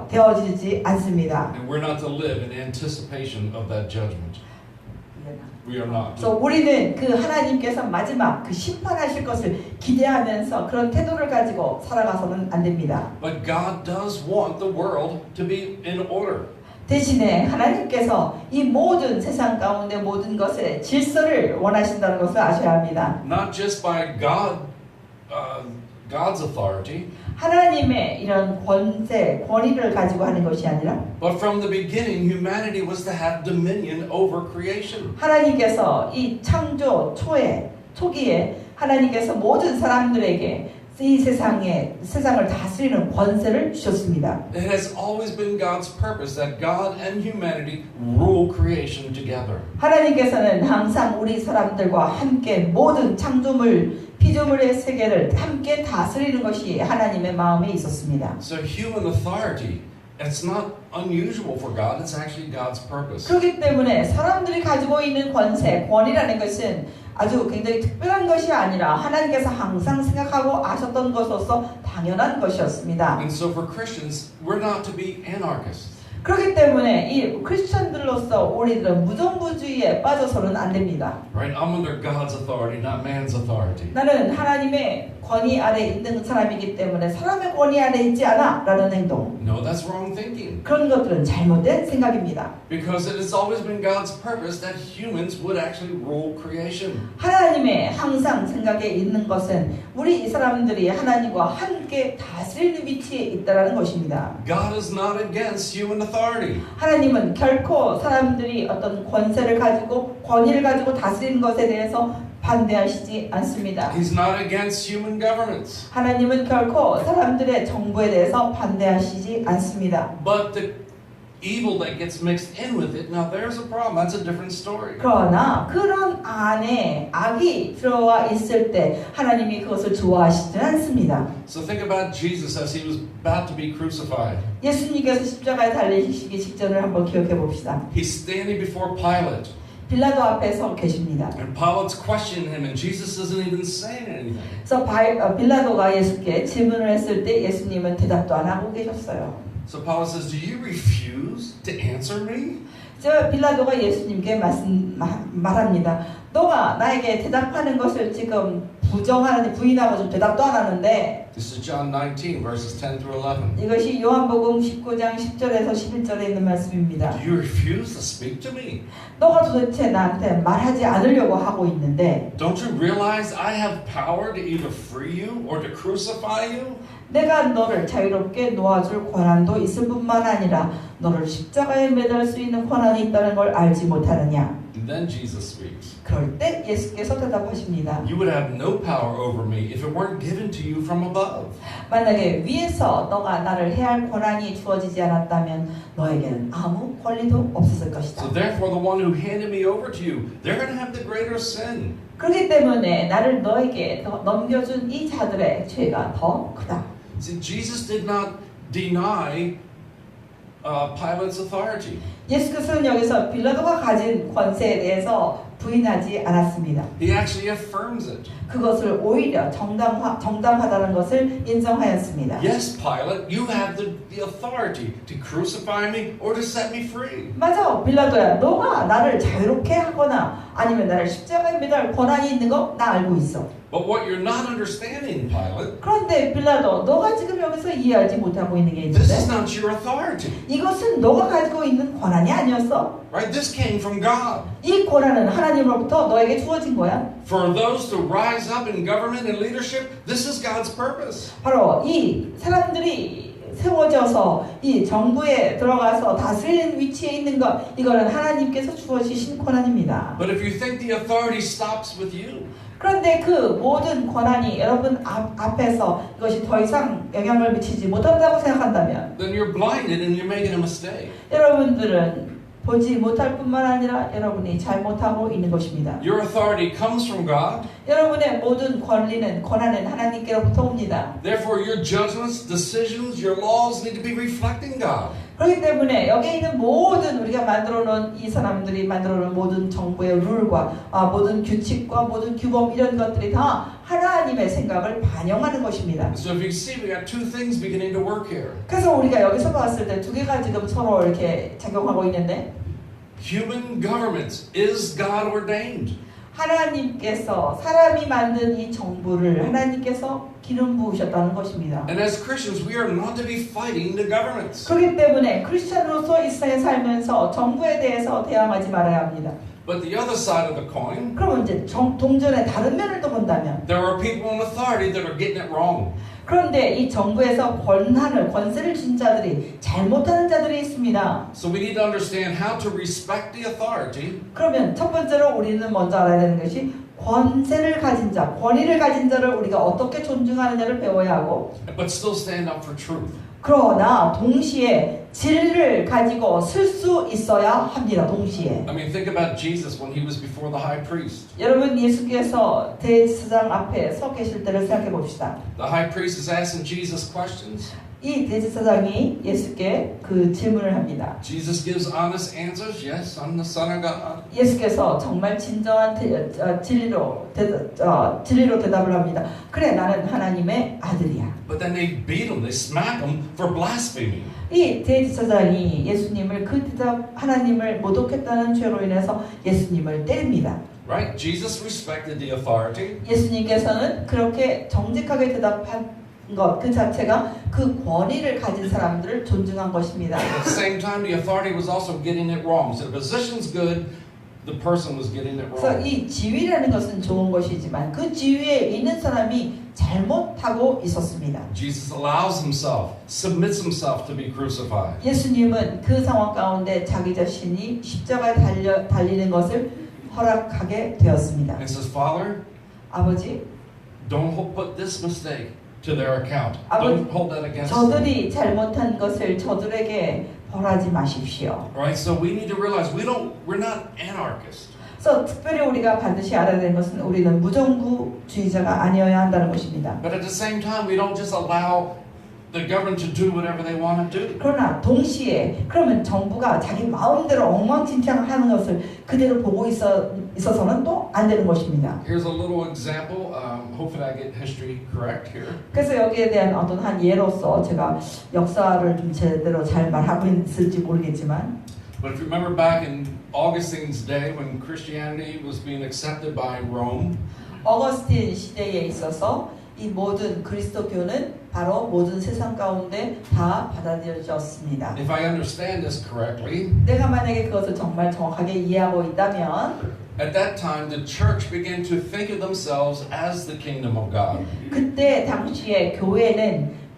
되어지지 않습니다. And we're not to live in anticipation of that judgment. We are not. 그래서 우리는 그 하나님께서 마지막 그 심판하실 것을 기대하면서 그런 태도를 가지고 살아가서는 안 됩니다. But God does want the world to be in order. 대신에 하나님께서 이 모든 세상 가운데 모든 것의 질서를 원하신다는 것을 아셔야 합니다. Not just by God's authority, 하나님의 이런 권위를 가지고 하는 것이 아니라 but from the beginning, humanity was to have dominion over creation. 하나님께서 이 창조 초기에 하나님께서 모든 사람들에게 이 세상을 다스리는 권세를 주셨습니다. It has always been God's purpose that God and humanity rule creation together. 하나님께서는 항상 우리 사람들과 함께 모든 창조물, 피조물의 세계를 함께 다스리는 것이 하나님의 마음에 있었습니다. So human authority, it's not unusual for God, it's actually God's purpose. 그렇기 때문에 사람들이 가지고 있는 권위라는 것은 아주 굉장히 특별한 것이 아니라 하나님께서 항상 생각하고 아셨던 것으로서 당연한 것이었습니다. And so for Christians, we're not to be anarchists. 그렇기 때문에 이 크리스천들로서 우리들은 무정부주의에 빠져서는 안 됩니다. Right? I'm under God's authority, not man's authority. 나는 하나님의 권위 아래 있는 사람이기 때문에 사람의 권위 아래 있지 않아 라는 행동, No, that's wrong thinking. 그런 것들은 잘못된 생각입니다. Because it has always been God's purpose that humans would actually rule creation. 하나님의 항상 생각에 있는 것은 우리 이 사람들이 하나님과 함께 다스리는 위치에 있다는 것입니다. God is not against human authority. 하나님은 결코 사람들이 어떤 권위를 가지고 다스리는 것에 대해서 반대하시지 않습니다. He's not against human governments. 하나님은 결코 사람들의 정부에 대해서 반대하시지 않습니다. But the evil that gets mixed in with it, now there's a problem. That's a different story. 그러나 그런 안에 악이 들어와 있을 때 하나님이 그것을 좋아하시지 않습니다. So think about Jesus as he was about to be crucified. 예수님께서 십자가에 달리시기 직전을 한번 기억해 봅시다. He's standing before Pilate. 빌라도 앞에 서 계십니다. And Pilate's questioning him, and Jesus isn't even saying anything. 그래서 빌라도가 예수께 질문을 했을 때 예수님은 대답도 안 하고 계셨어요. So Pilate says, "Do you refuse to answer me?" 저 빌라도가 예수님께 말합니다. 너가 나에게 대답하는 것을 지금 부인하고 좀 대답도 안 하는데. This is John 19, verses 10 through 11. 이것이 요한복음 19장 10절에서 11절에 있는 말씀입니다. Do you refuse to speak to me? 너가 도대체 나한테 말하지 않으려고 하고 있는데 Don't you realize I have power to either free you or to crucify you? 내가 너를 자유롭게 놓아줄 권한도 있을 뿐만 아니라 너를 십자가에 매달 수 있는 권한이 있다는 걸 알지 못하느냐. And then Jesus speaks. 그럴 때 예수께서 대답하십니다. You would have no power over me if it weren't given to you from above. 만약에 위에서 너가 나를 해할 권한이 주어지지 않았다면 너에게는 아무 권리도 없었을 것이다. So therefore the one who handed me over to you, they're going to have the greater sin. 그렇기 때문에 나를 너에게 넘겨준 이 자들의 죄가 더 크다. See, Jesus did not deny Pilate's authority. 예수께서는 여기서 빌라도가 가진 권세에 대해서 부인하지 않았습니다. He actually affirms it. 그것을 오히려 정당하다는 것을 인정하였습니다. Yes, Pilate, you have the authority to crucify me or to set me free. 맞아, 빌라도야. 너가 나를 자유롭게 하거나 아니면 나를 십자가에 매달 권한이 있는 거 나 알고 있어. But what you're not understanding, Pilate, 그런데 빌라도, 너가 지금 여기서 이해하지 못하고 있는 게 this is 있는데 not your authority. 이것은 너가 가지고 있는 권한이 아니었어. Right? This came from God. 이 권한은 하나님으로부터 너에게 주어진 거야. For those to rise up in government and leadership, this is God's purpose. 바로 이 사람들이 세워져서 이 정부에 들어가서 다스리는 위치에 있는 것, 이거는 하나님께서 주어주신 권한입니다. But if you think the authority stops with you, 그런데 그 모든 권한이 여러분 앞에서 이것이 더 이상 영향을 미치지 못한다고 생각한다면 then you're blinded and you're making a mistake. 여러분들은 보지 못할 뿐만 아니라 여러분이 잘못하고 있는 것입니다. Your authority comes from God. 여러분의 모든 권한은 하나님께로부터 옵니다. Therefore, your judgments, decisions, your laws need to be reflecting God. 그렇기 때문에 여기 있는 모든 우리가 만들어놓은 이 사람들이 만들어놓은 모든 정부의 룰과 모든 규칙과 모든 규범 이런 것들이 다 하나님의 생각을 반영하는 것입니다. So if you see, we got two things beginning to work here. 그래서 우리가 여기서 봤을 때 두 개가 지금 서로 이렇게 작용하고 있는데 Human government is God ordained. 하나님께서 사람이 만든 이 정부를 하나님께서 기름 부으셨다는 것입니다. And as Christians, we are not to be fighting the governments. 그렇기 때문에 크리스천으로서 이 세상에 살면서 정부에 대해서 대항하지 말아야 합니다. But the other side of the coin, 그럼 이제 동전의 다른 면을 또 본다면 there are people in authority that are getting it wrong. 그런데 이 정부에서 권세를 준 자들이 잘못하는 자들이 있습니다. So we need to understand how to respect the authority 그러면 첫 번째로 우리는 먼저 알아야 되는 것이 권세를 가진 자, 권위를 가진 자를 우리가 어떻게 존중하느냐를 배워야 하고 but still stand up for truth. 그러나 동시에 진리를 가지고 쓸 수 있어야 합니다. 동시에. I mean, think about Jesus when he was before the high priest. 여러분 예수께서 대제사장 앞에 서 계실 때를 생각해 봅시다. The high priest is asking Jesus questions. 이 대제사장이 예수께 그 질문을 합니다. Jesus gives honest answers. Yes, I'm the Son of God. 예수께서 정말 진정한 진리로 대답을 합니다. 그래, 나는 하나님의 아들이야. But then they beat him. They smack him for blasphemy. 이 대제사장이 예수님을 하나님을 모독했다는 죄로 인해서 예수님을 때립니다. Right? Jesus respected the authority. 예수님께서는 그렇게 정직하게 대답한 것 그 자체가 그 권위를 가진 사람들을 존중한 것입니다. At the same time, the authority was also getting it wrong. So the position's good, the person was getting it 그래서 wrong. 이 지위라는 것은 좋은 것이지만 그 지위에 있는 사람이 잘못하고 있었습니다. Jesus allows himself, submits himself to be crucified. 예수님은 그 상황 가운데 자기 자신이 십자가에 달리는 것을 허락하게 되었습니다. And says, Father, 아버지, don't put this mistake to their account. 아버지, Don't hold that against them. 저들이 잘못한 것을 저들에게 벌하지 마십시오. Right? So we need to realize we're not anarchists. 그래서 특별히 우리가 반드시 알아야 되는 것은 우리는 무정부주의자가 아니어야 한다는 것입니다. But at the same time, we don't just allow the government to do whatever they want to do. 그러나 동시에 그러면 정부가 자기 마음대로 엉망진창하는 것을 그대로 보고 있어서는 또 안 되는 것입니다. Here's a little example. Hopefully I get history correct here. 그래서 여기에 대한 어떤 한 예로서 제가 역사를 좀 제대로 잘 말하고 있을지 모르겠지만 But if you remember back in Augustine's day when Christianity was being accepted by Rome, 어거스틴 시대에 있어서 이 모든 그리스도교는 바로 모든 세상 가운데 다 받아들여졌습니다. if I understand this correctly, 내가 만약에 그것을 정말 정확하게 이해하고 있다면 at that time the church began to think of themselves as the kingdom of God. 그때 당시에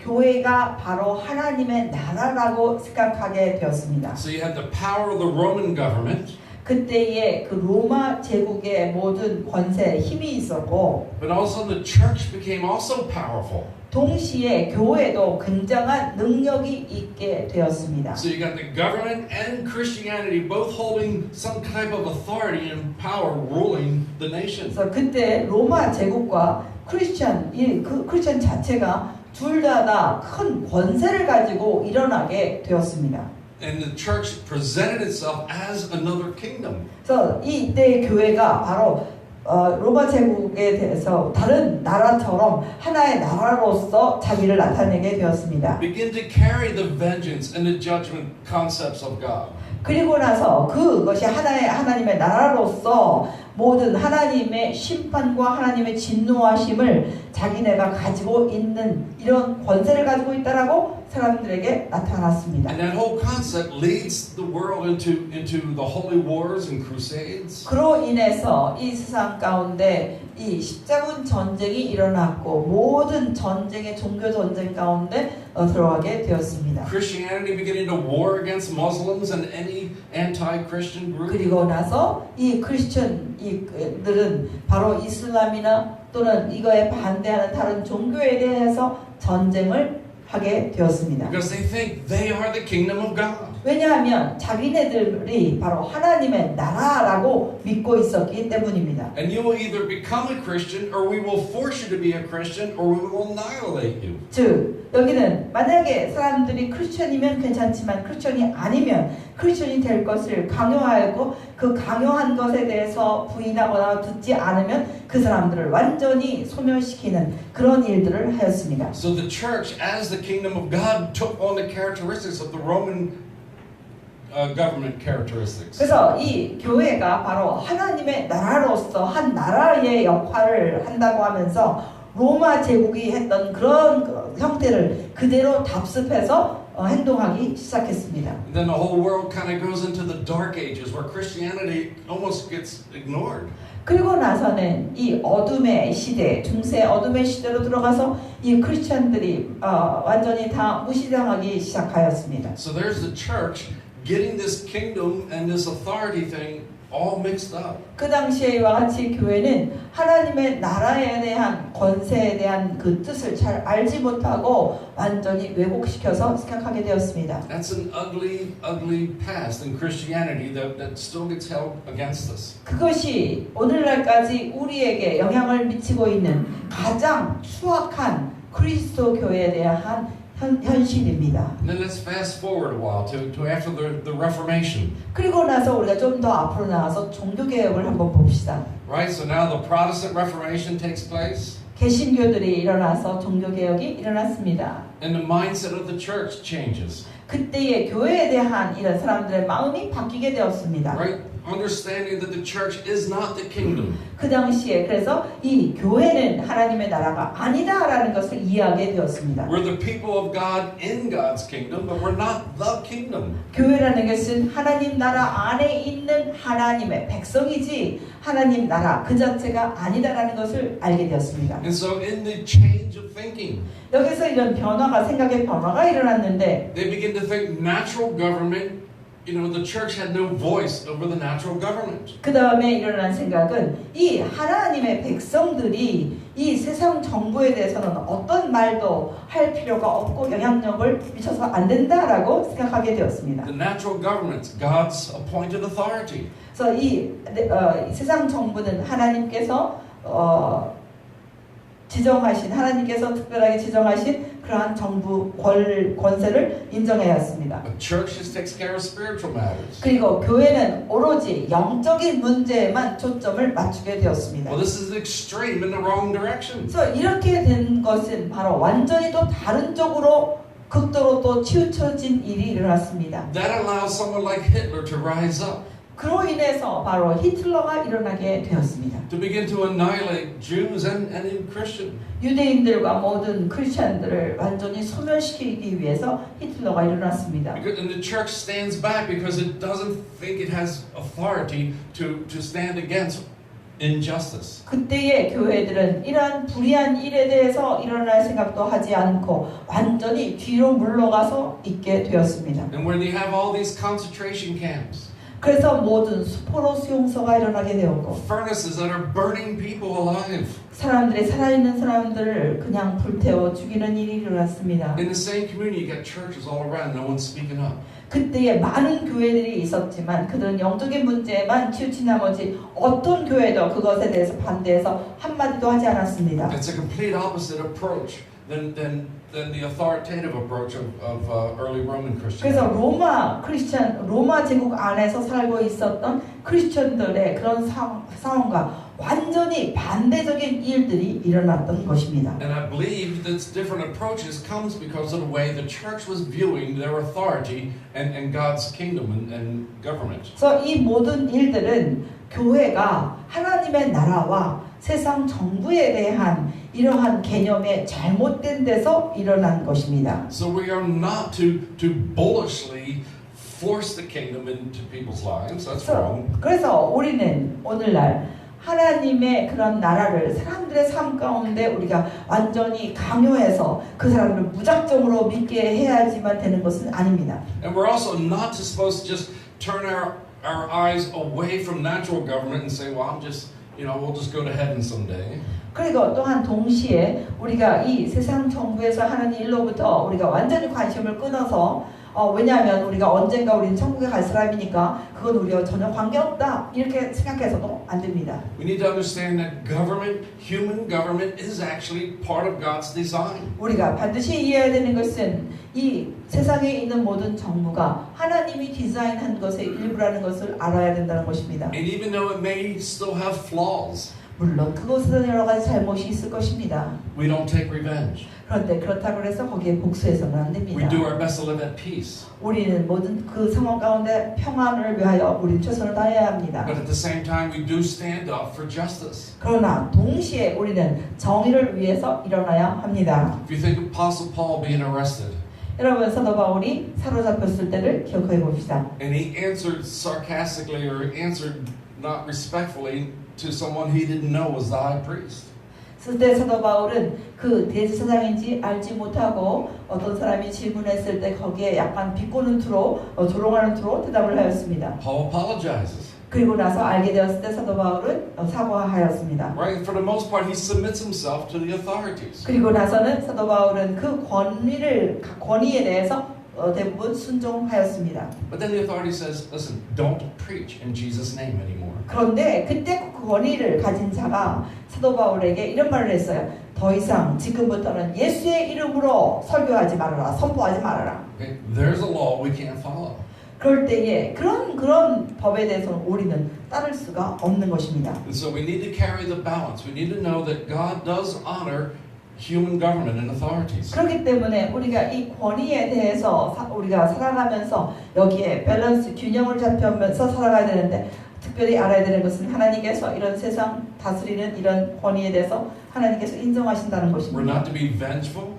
교회가 바로 하나님의 나라라고 생각하게 되었습니다. So you had the power of the Roman government, 그때의 그 로마 제국의 모든 권세 힘이 있었고 but also the church became also powerful. 동시에 교회도 굉장한 능력이 있게 되었습니다. So you got the government and Christianity both holding some type of authority and power ruling the nation. 그래서 그때 로마 제국과 크리스천 자체가 둘 다 큰 권세를 가지고 일어나게 되었습니다. And the church presented itself as another kingdom. 그래서 이때 교회가 바로 로마 제국에 대해서 다른 나라처럼 하나의 나라로서 자기를 나타내게 되었습니다. Begin to carry the vengeance and the judgment concepts of God. 그리고 나서 그것이 하나님의 나라로서 모든 하나님의 심판과 하나님의 진노하심을 자기네가 가지고 있는 이런 권세를 가지고 있다라고 사람들에게 나타났습니다. And that whole concept leads the world into the holy wars and crusades. 그로 인해서 이 세상 가운데 이 십자군 전쟁이 일어났고 모든 전쟁의 종교 전쟁 가운데 들어가게 되었습니다. Christianity beginning to war against Muslims and any anti-Christian group. 그리고 나서 이 크리스천들은 바로 이슬람이나 또는 이거에 반대하는 다른 종교에 대해서 전쟁을 하게 되었습니다. Because they think they are the kingdom of God. 왜냐하면 자기네들이 바로 하나님의 나라라고 믿고 있었기 때문입니다. And you will either become a Christian or we will force you to be a Christian or we will annihilate you. 즉 여기는 만약에 사람들이 크리스천이면 괜찮지만 크리스천이 아니면 크리스천이 될 것을 강요하고 그 강요한 것에 대해서 부인하거나 듣지 않으면 그 사람들을 완전히 소멸시키는 그런 일들을 하였습니다. So the church as the kingdom of God took on the characteristics of the Roman government characteristics. 그래서 이 교회가 바로 하나님의 나라로서 한 나라의 역할을 한다고 하면서 로마 제국이 했던 그런 형태를 그대로 답습해서 행동하기 시작했습니다. And then the whole world kind of goes into the dark ages where Christianity almost gets ignored. 그리고 나서는 이 어둠의 시대, 중세 어둠의 시대로 들어가서 이 크리스천들이 완전히 다 무시당하기 시작하였습니다. So there's the church getting this kingdom and this authority thing all mixed up. 그 당시에와 같이 교회는 하나님의 나라에 대한 권세에 대한 그 뜻을 잘 알지 못하고 완전히 왜곡시켜서 생각하게 되었습니다. That's an ugly, ugly past in Christianity that still gets held against us. 그것이 오늘날까지 우리에게 영향을 미치고 있는 가장 추악한 그리스도 교회에 대한 현실입니다. And then let's fast forward a while to after the Reformation. 그리고 나서 우리가 좀 더 앞으로 나가서 종교개혁을 한번 봅시다. Right? So now the Protestant Reformation takes place. 개신교들이 일어나서 종교개혁이 일어났습니다. And the mindset of the church changes. 그때의 교회에 대한 이런 사람들의 마음이 바뀌게 되었습니다. Right? Understanding that the church is not the kingdom. 그 당시에 그래서 이 교회는 하나님의 나라가 아니다라는 것을 이해하게 되었습니다. We're the people of God in God's kingdom, but we're not the kingdom. 교회라는 것은 하나님 나라 안에 있는 하나님의 백성이지 하나님 나라 그 자체가 아니다라는 것을 알게 되었습니다. And so in the change of thinking, 여기서 이런 변화가 생각의 변화가 일어났는데 they begin to think natural government, the church had no voice over the natural government. 그 다음에 일어난 생각은 이 하나님의 백성들이 이 세상 정부에 대해서는 어떤 말도 할 필요가 없고 영향력을 미쳐서 안 된다라고 생각하게 되었습니다. The natural government, God's appointed authority. 그래서 이 세상 정부는 하나님께서 지정하신 하나님께서 특별하게 지정하신 그러한 정부 권세를 인정해야 했습니다. A church just takes care of spiritual matters. 그리고 교회는 오로지 영적인 문제에만 초점을 맞추게 되었습니다. Well, this is an extreme in the wrong direction. 그래서 이렇게 된 것은 바로 완전히 또 다른 쪽으로 극도로 또 치우쳐진 일이 일어났습니다. That allows someone like Hitler to rise up, 그로 인해서 바로 히틀러가 일어나게 되었습니다. to begin to annihilate Jews and Christians. 유대인들과 모든 크리스천들을 완전히 소멸시키기 위해서 히틀러가 일어났습니다. And the church stands back because it doesn't think it has authority to stand against injustice. 그때의 교회들은 이러한 불의한 일에 대해서 일어날 생각도 하지 않고 완전히 뒤로 물러가서 있게 되었습니다. And where they have all these concentration camps, 그래서 모든 수포로 수용소가 일어나게 되었고 furnaces that are burning people alive. 사람들이 살아있는 사람들을 그냥 불태워 죽이는 일이 일어났습니다. In the same community, you got churches all around, no one's speaking up. 그때에 많은 교회들이 있었지만 그들은 영적인 문제에만 치우친 나머지 어떤 교회도 그것에 대해서 반대해서 한마디도 하지 않았습니다. It's a complete opposite approach than the authoritative approach of early Roman 그래서 Christianity. 로마 제국 안에서 살고 있었던 크리스천들의 그런 상황과 완전히 반대적인 일들이 일어났던 것입니다. And I believe that different approaches comes because of the way the church was viewing their authority and God's kingdom and government. 그래서 이 모든 일들은 교회가 하나님의 나라와 세상 정부에 대한 이러한 개념의 잘못된 데서 일어난 것입니다. So we are not to bullishly force the kingdom into people's lives. That's wrong. 그래서 우리는 오늘날 하나님의 그런 나라를 사람들의 삶 가운데 우리가 완전히 강요해서 그 사람을 무작정으로 믿게 해야지만 되는 것은 아닙니다. And we're also not supposed to just turn our eyes away from natural government and say, well, we'll just go to heaven someday. 그리고 또한 동시에 우리가 이 세상 정부에서 하는 일로부터 우리가 완전히 관심을 끊어서 왜냐하면 우리가 언젠가 우리는 천국에 갈 사람이니까 그건 우리와 전혀 관계없다 이렇게 생각해서도 안 됩니다. We need to understand that government, human government, is actually part of God's design. 우리가 반드시 이해해야 되는 것은 이 세상에 있는 모든 정부가 하나님이 디자인한 것의 일부라는 것을 알아야 된다는 것입니다. And even though it may still have flaws, 물론 그곳에는 여러 가지 잘못이 있을 것입니다. we don't take revenge. 그런데 그렇다고 해서 거기에 복수해서는 안 됩니다. We do our best to live at peace. 우리는 모든 그 상황 가운데 평안을 위하여 우리는 최선을 다해야 합니다. But at the same time, we do stand up for justice. 그러나 동시에 우리는 정의를 위해서 일어나야 합니다. If you think of Apostle Paul being arrested, 여러분 사도 바울이 사로잡혔을 때를 기억해 봅시다. and he answered sarcastically or answered not respectfully to someone he didn't know was the high priest. 그때 사도 바울은 그 대제사장인지 알지 못하고 어떤 사람이 질문했을 때 거기에 약간 비꼬는 투로 조롱하는 투로 대답을 하였습니다. Paul apologizes. 그리고 나서 알게 되었을 때 사도 바울은 사과하였습니다. Right? For the most part, he submits himself to the authorities. 그리고 나서는 사도 바울은 그 권위에 대해서 대부분 순종하였습니다. But then the authority says, listen, don't preach in Jesus' name anymore. 그런데 그때 그 권위를 가진 자가 사도 바울에게 이런 말을 했어요. 더 이상 지금부터는 예수의 이름으로 설교하지 말아라. 선포하지 말아라. Okay? There's a law we can't follow. 그럴 때에 그런 법에 대해서는 우리는 따를 수가 없는 것입니다. And so we need to carry the balance. We need to know that God does honor human government and authorities. 그렇기 때문에 우리가 이 권위에 대해서 우리가 살아가면서 여기에 밸런스 균형을 잡혀면서 살아가야 되는데 특별히 알아야 되는 것은 하나님께서 이런 세상 다스리는 이런 권위에 대해서 하나님께서 인정하신다는 We're 것입니다. not to be vengeful.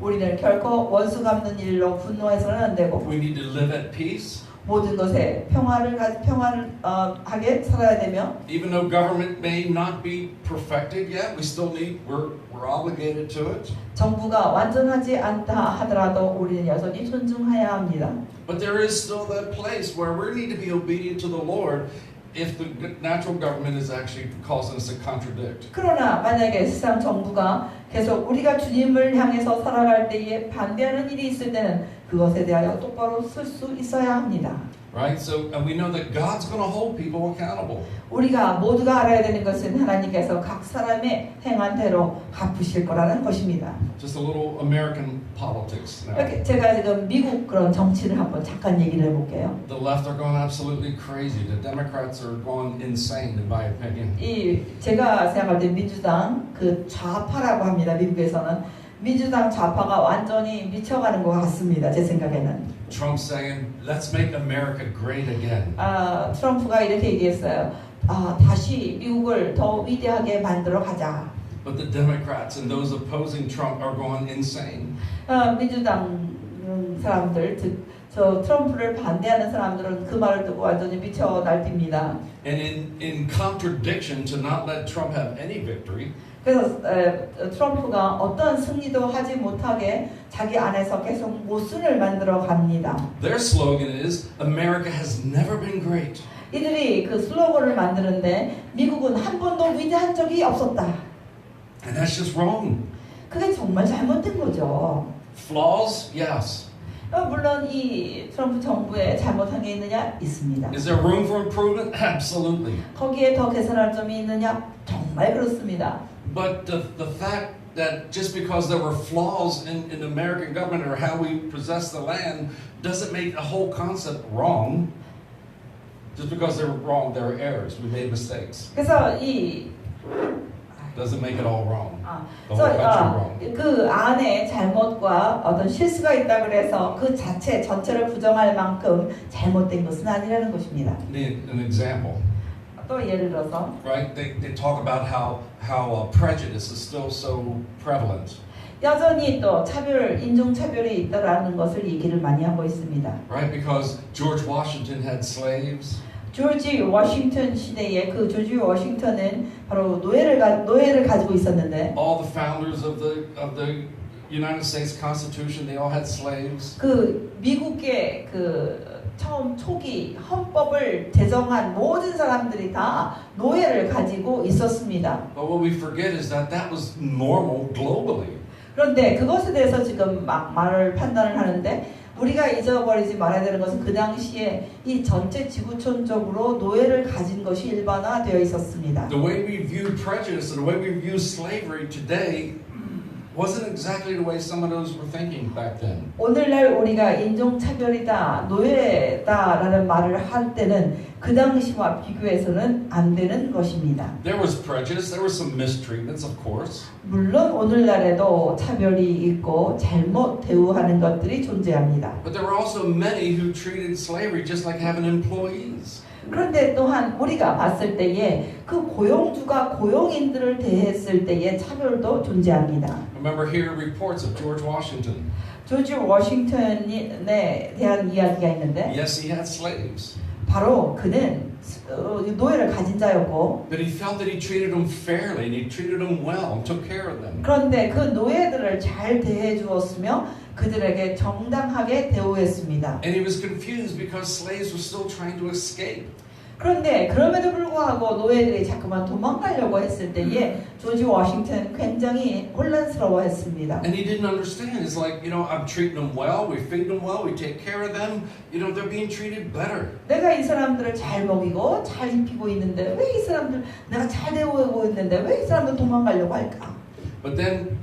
우리는 결코 원수 갚는 일로 분노해서는 안 되고 We need to live at peace. 모든 것에 평화를 하게 살아야 되며 Even though government may not be perfected yet, we're obligated to it. 정부가 완전하지 않다 하더라도 우리는 여전히 존중해야 합니다. But there is still that place where we need to be obedient to the Lord if the natural government is actually causing us to contradict. 그러나 만약에 세상 정부가 계속 우리가 주님을 향해서 살아갈 때에 반대하는 일이 있을 때는 그것에 대하여 똑바로 쓸 수 있어야 합니다. Right? So, and we know that God's going to hold people accountable. 우리가 모두가 알아야 되는 것은 하나님께서 각 사람의 행한 대로 갚으실 거라는 것입니다. Just a little American politics now. 이렇게 제가 지금 미국 그런 정치를 한번 잠깐 얘기를 해볼게요. The left are going absolutely crazy. The Democrats are going insane, in my opinion. 제가 생각할 때 민주당 그 좌파라고 합니다. 미국에서는 민주당 좌파가 완전히 미쳐가는 것 같습니다. 제 생각에는. Trump's saying, let's make America great again. 트럼프가 이렇게 얘기했어요. 다시 미국을 더 위대하게 만들어 가자. But the Democrats and those opposing Trump are going insane. 민주당 사람들, 저 트럼프를 반대하는 사람들은 그 말을 듣고 완전히 미쳐 날뜁니다. And in contradiction to not let Trump have any victory, 그래서 트럼프가 어떤 승리도 하지 못하게 자기 안에서 계속 모순을 만들어 갑니다. their slogan is, America has never been great. 이들이 그 슬로건을 만드는데 미국은 한 번도 위대한 적이 없었다. And that's just wrong. 그게 정말 잘못된 거죠. Flaws? Yes. 물론 이 트럼프 정부에 잘못한 게 있느냐? 있습니다. Is there room for improvement? Absolutely. 거기에 더 개선할 점이 있느냐? 정말 그렇습니다. But the fact that just because there were flaws in American government or how we possess the land doesn't make the whole concept wrong. Just because they were wrong, there were errors. We made mistakes. 그래서 Doesn't make it all wrong. The whole country wrong. 그 안에 잘못과 어떤 실수가 있다 그래서 그 자체 전체를 부정할 만큼 잘못된 것은 아니라는 것입니다. An example. 또 예를 들어서 Right? They talk about how prejudice is still so prevalent. 여전히 또 인종 차별이 있다라는 것을 얘기를 많이 하고 있습니다. Right? Because George Washington had slaves. 조지 워싱턴 시대에 그 조지 워싱턴은 바로 노예를 가지고 있었는데 All the founders of the United States Constitution, they all had slaves. 그 미국의 그 처음 초기 헌법을 제정한 모든 사람들이 다 노예를 가지고 있었습니다. But what we forget is that was normal globally. 그런데 그것에 대해서 지금 막 판단을 하는데 우리가 잊어버리지 말아야 되는 것은 그 당시에 이 전체 지구촌적으로 노예를 가진 것이 일반화되어 있었습니다. The way we view prejudice and the way we view slavery today wasn't exactly the way some of those were thinking back then. 오늘날 우리가 인종차별이다, 노예다라는 말을 할 때는 그 당시와 비교해서는 안 되는 것입니다. There was prejudice, there were some mistreatments, of course. 물론 오늘날에도 차별이 있고 잘못 대우하는 것들이 존재합니다. But there were also many who treated slavery just like having employees. 그런데 또한 우리가 봤을 때에 그 고용주가 고용인들을 대했을 때의 차별도 존재합니다. Remember here reports of George Washington. 조지 워싱턴에 대한 이야기가 있는데 Yes, he had slaves. 바로 그는 노예를 가진 자였고 But he felt that he treated them fairly and he treated them well and took care of them. 그런데 그 노예들을 잘 대해 주었으며 그들에게 정당하게 대우했습니다. And he was confused because slaves were still trying to escape. 그런데 그럼에도 불구하고 노예들이 자꾸만 도망가려고 했을 때에 조지 워싱턴은 굉장히 혼란스러워했습니다. And he didn't understand. It's like, I'm treating them well, we feed them well, we take care of them. They're being treated better. 내가 이 사람들을 잘 먹이고 잘 입히고 있는데 왜 이 사람들 내가 잘 대우하고 있는데 왜 이 사람들 도망가려고 할까? But then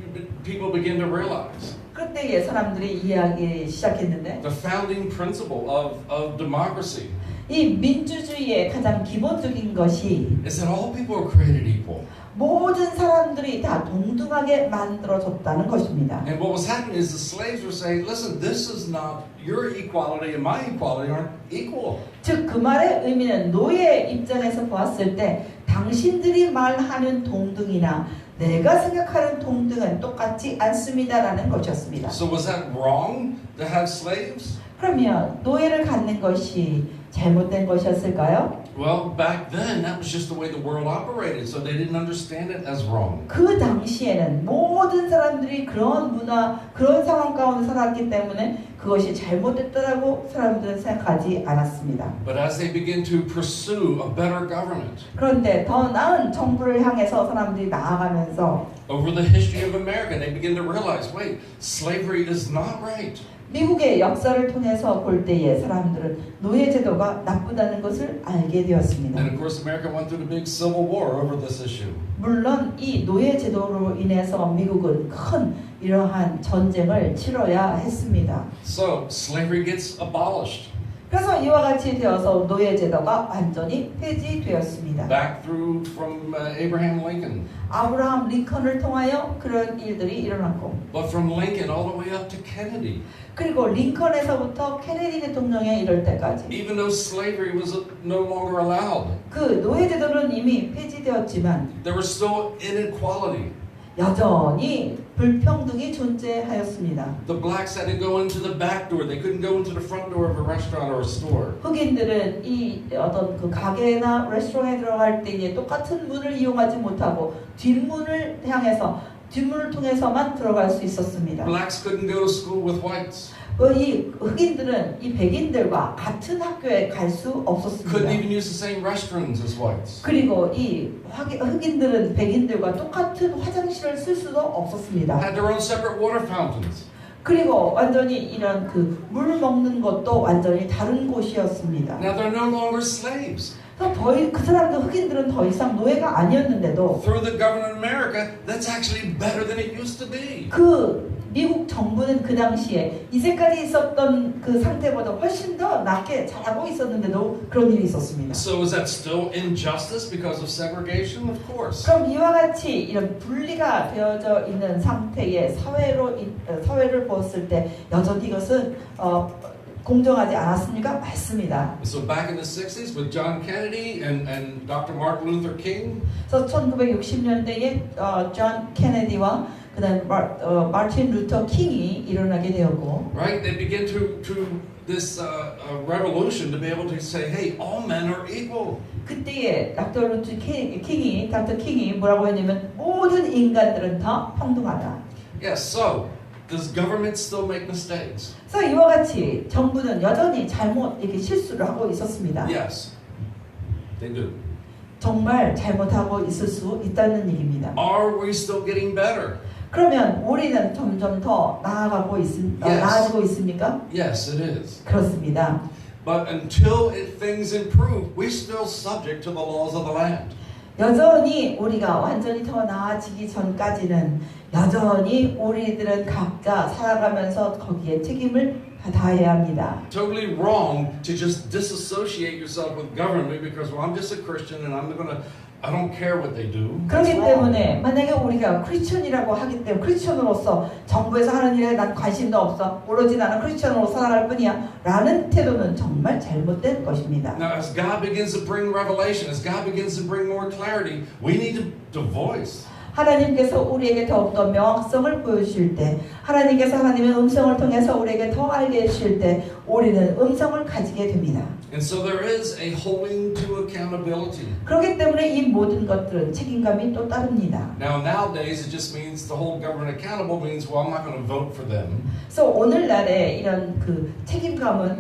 people begin to realize 그때에 사람들이 이해하기 시작했는데 the founding principle of democracy 이 민주주의의 가장 기본적인 것이 is that all people are created equal. 모든 사람들이 다 동등하게 만들어졌다는 것입니다. And what was happening is the slaves were saying, listen, this is not your equality and my equality aren't equal. 즉 그 말의 의미는 노예 입장에서 보았을 때 당신들이 말하는 동등이나 내가 생각하는 동등은 똑같지 않습니다라는 것이었습니다. So was that wrong to have slaves? 그러면 노예를 갖는 것이 잘못된 것이었을까요? Well, back then that was just the way the world operated, so they didn't understand it as wrong. 그 당시에는 모든 사람들이 그런 문화, 그런 상황 가운데 살았기 때문에 그것이 잘못됐다라고 사람들은 생각하지 않았습니다. But as they begin to pursue a better government, 그런데 더 나은 정부를 향해서 사람들이 나아가면서 over the history of America, they begin to realize, wait, slavery is not right. 미국의 역사를 통해서 볼 때에 사람들은 노예 제도가 나쁘다는 것을 알게 되었습니다. And of course, America went through the big civil war over this issue. 물론 이 노예 제도로 인해서 미국은 큰 이러한 전쟁을 치러야 했습니다. So slavery gets abolished. 그래서 이와 같이 되어서 노예 제도가 완전히 폐지되었습니다. Back through from Abraham Lincoln. 아브라함 링컨을 통하여 그런 일들이 일어났고 But from Lincoln all the way up to Kennedy. 그리고 링컨에서부터 케네디 대통령에 이를 때까지 Even though slavery was no longer allowed, 그 노예 제도는 이미 폐지되었지만 there was still inequality. 여전히 불평등이 존재하였습니다. The blacks had to go into the back door. They couldn't go into the front door of a restaurant or a store. 흑인들은 이 어떤 그 가게나 레스토랑에 들어갈 때에 똑같은 문을 이용하지 못하고 뒷문을 향해서 뒷문을 통해서만 들어갈 수 있었습니다. Blacks couldn't go to school with whites. 이 흑인들은 이 백인들과 같은 학교에 갈 수 Couldn't 없었습니다. even use the same restrooms as whites. 그리고 이 흑인들은 백인들과 똑같은 화장실을 쓸 수도 없었습니다. Had their own separate water fountains. 그리고 완전히 이런 그 물 먹는 것도 완전히 다른 곳이었습니다. Now they're no longer slaves. 그 사람들 흑인들은 더 이상 노예가 아니었는데도 Through the government of America, that's actually better than it used to be. 그 미국 정부는 그 당시에 이제까지 있었던 그 상태보다 훨씬 더 낫게 잘하고 있었는데도 그런 일이 있었습니다. So is that still injustice because of segregation? Of course. 그럼 이와 같이 이런 분리가 되어져 있는 상태의 사회를 보았을 때 여전히 이것은 공정하지 않았습니까? 맞습니다. So back in the 60s with John Kennedy and Dr. Martin Luther King, 그래서 1960년대에 존 케네디와 그다음 마틴 루터 킹이 일어나게 되었고, right? They begin to this revolution to be able to say, hey, all men are equal. 그때에 닥터 킹이 뭐라고 했냐면 모든 인간들은 다 평등하다. Yes. So does government still make mistakes? 그래서 이와 같이 정부는 여전히 이렇게 실수를 하고 있었습니다. Yes, they do. 정말 잘못하고 있을 수 있다는 얘기입니다. Are we still getting better? 그러면 우리는 점점 더 나아지고 있습니까? Yes, it is. 그렇습니다. But until things improve, we're still subject to the laws of the land. 여전히 우리가 완전히 더 나아지기 전까지는 여전히 우리들은 각자 살아가면서 거기에 책임을 다해야 합니다. Totally wrong to just disassociate yourself with government because well, I'm just a Christian and I don't care what they do. 그렇기 때문에 만약에 우리가 크리스천이라고 하기 때문에 크리스천으로서 정부에서 하는 일에 난 관심도 없어 오로지 나는 크리스천으로 살아갈 뿐이야 라는 태도는 정말 잘못된 것입니다. Now as God begins to bring revelation, as God begins to bring more clarity, we need to voice. 하나님께서 우리에게 더욱더 명확성을 보여주실 때, 하나님께서 하나님의 음성을 통해서 우리에게 더 알게 해주실 때 우리는 음성을 가지게 됩니다. And so there is a holding to accountability. 그렇기 때문에 이 모든 것들은 책임감이 또 따릅니다. Now, nowadays, it just means to hold government accountable means, well, I'm not going to vote for them. 그래서 오늘날에 이런 그 책임감은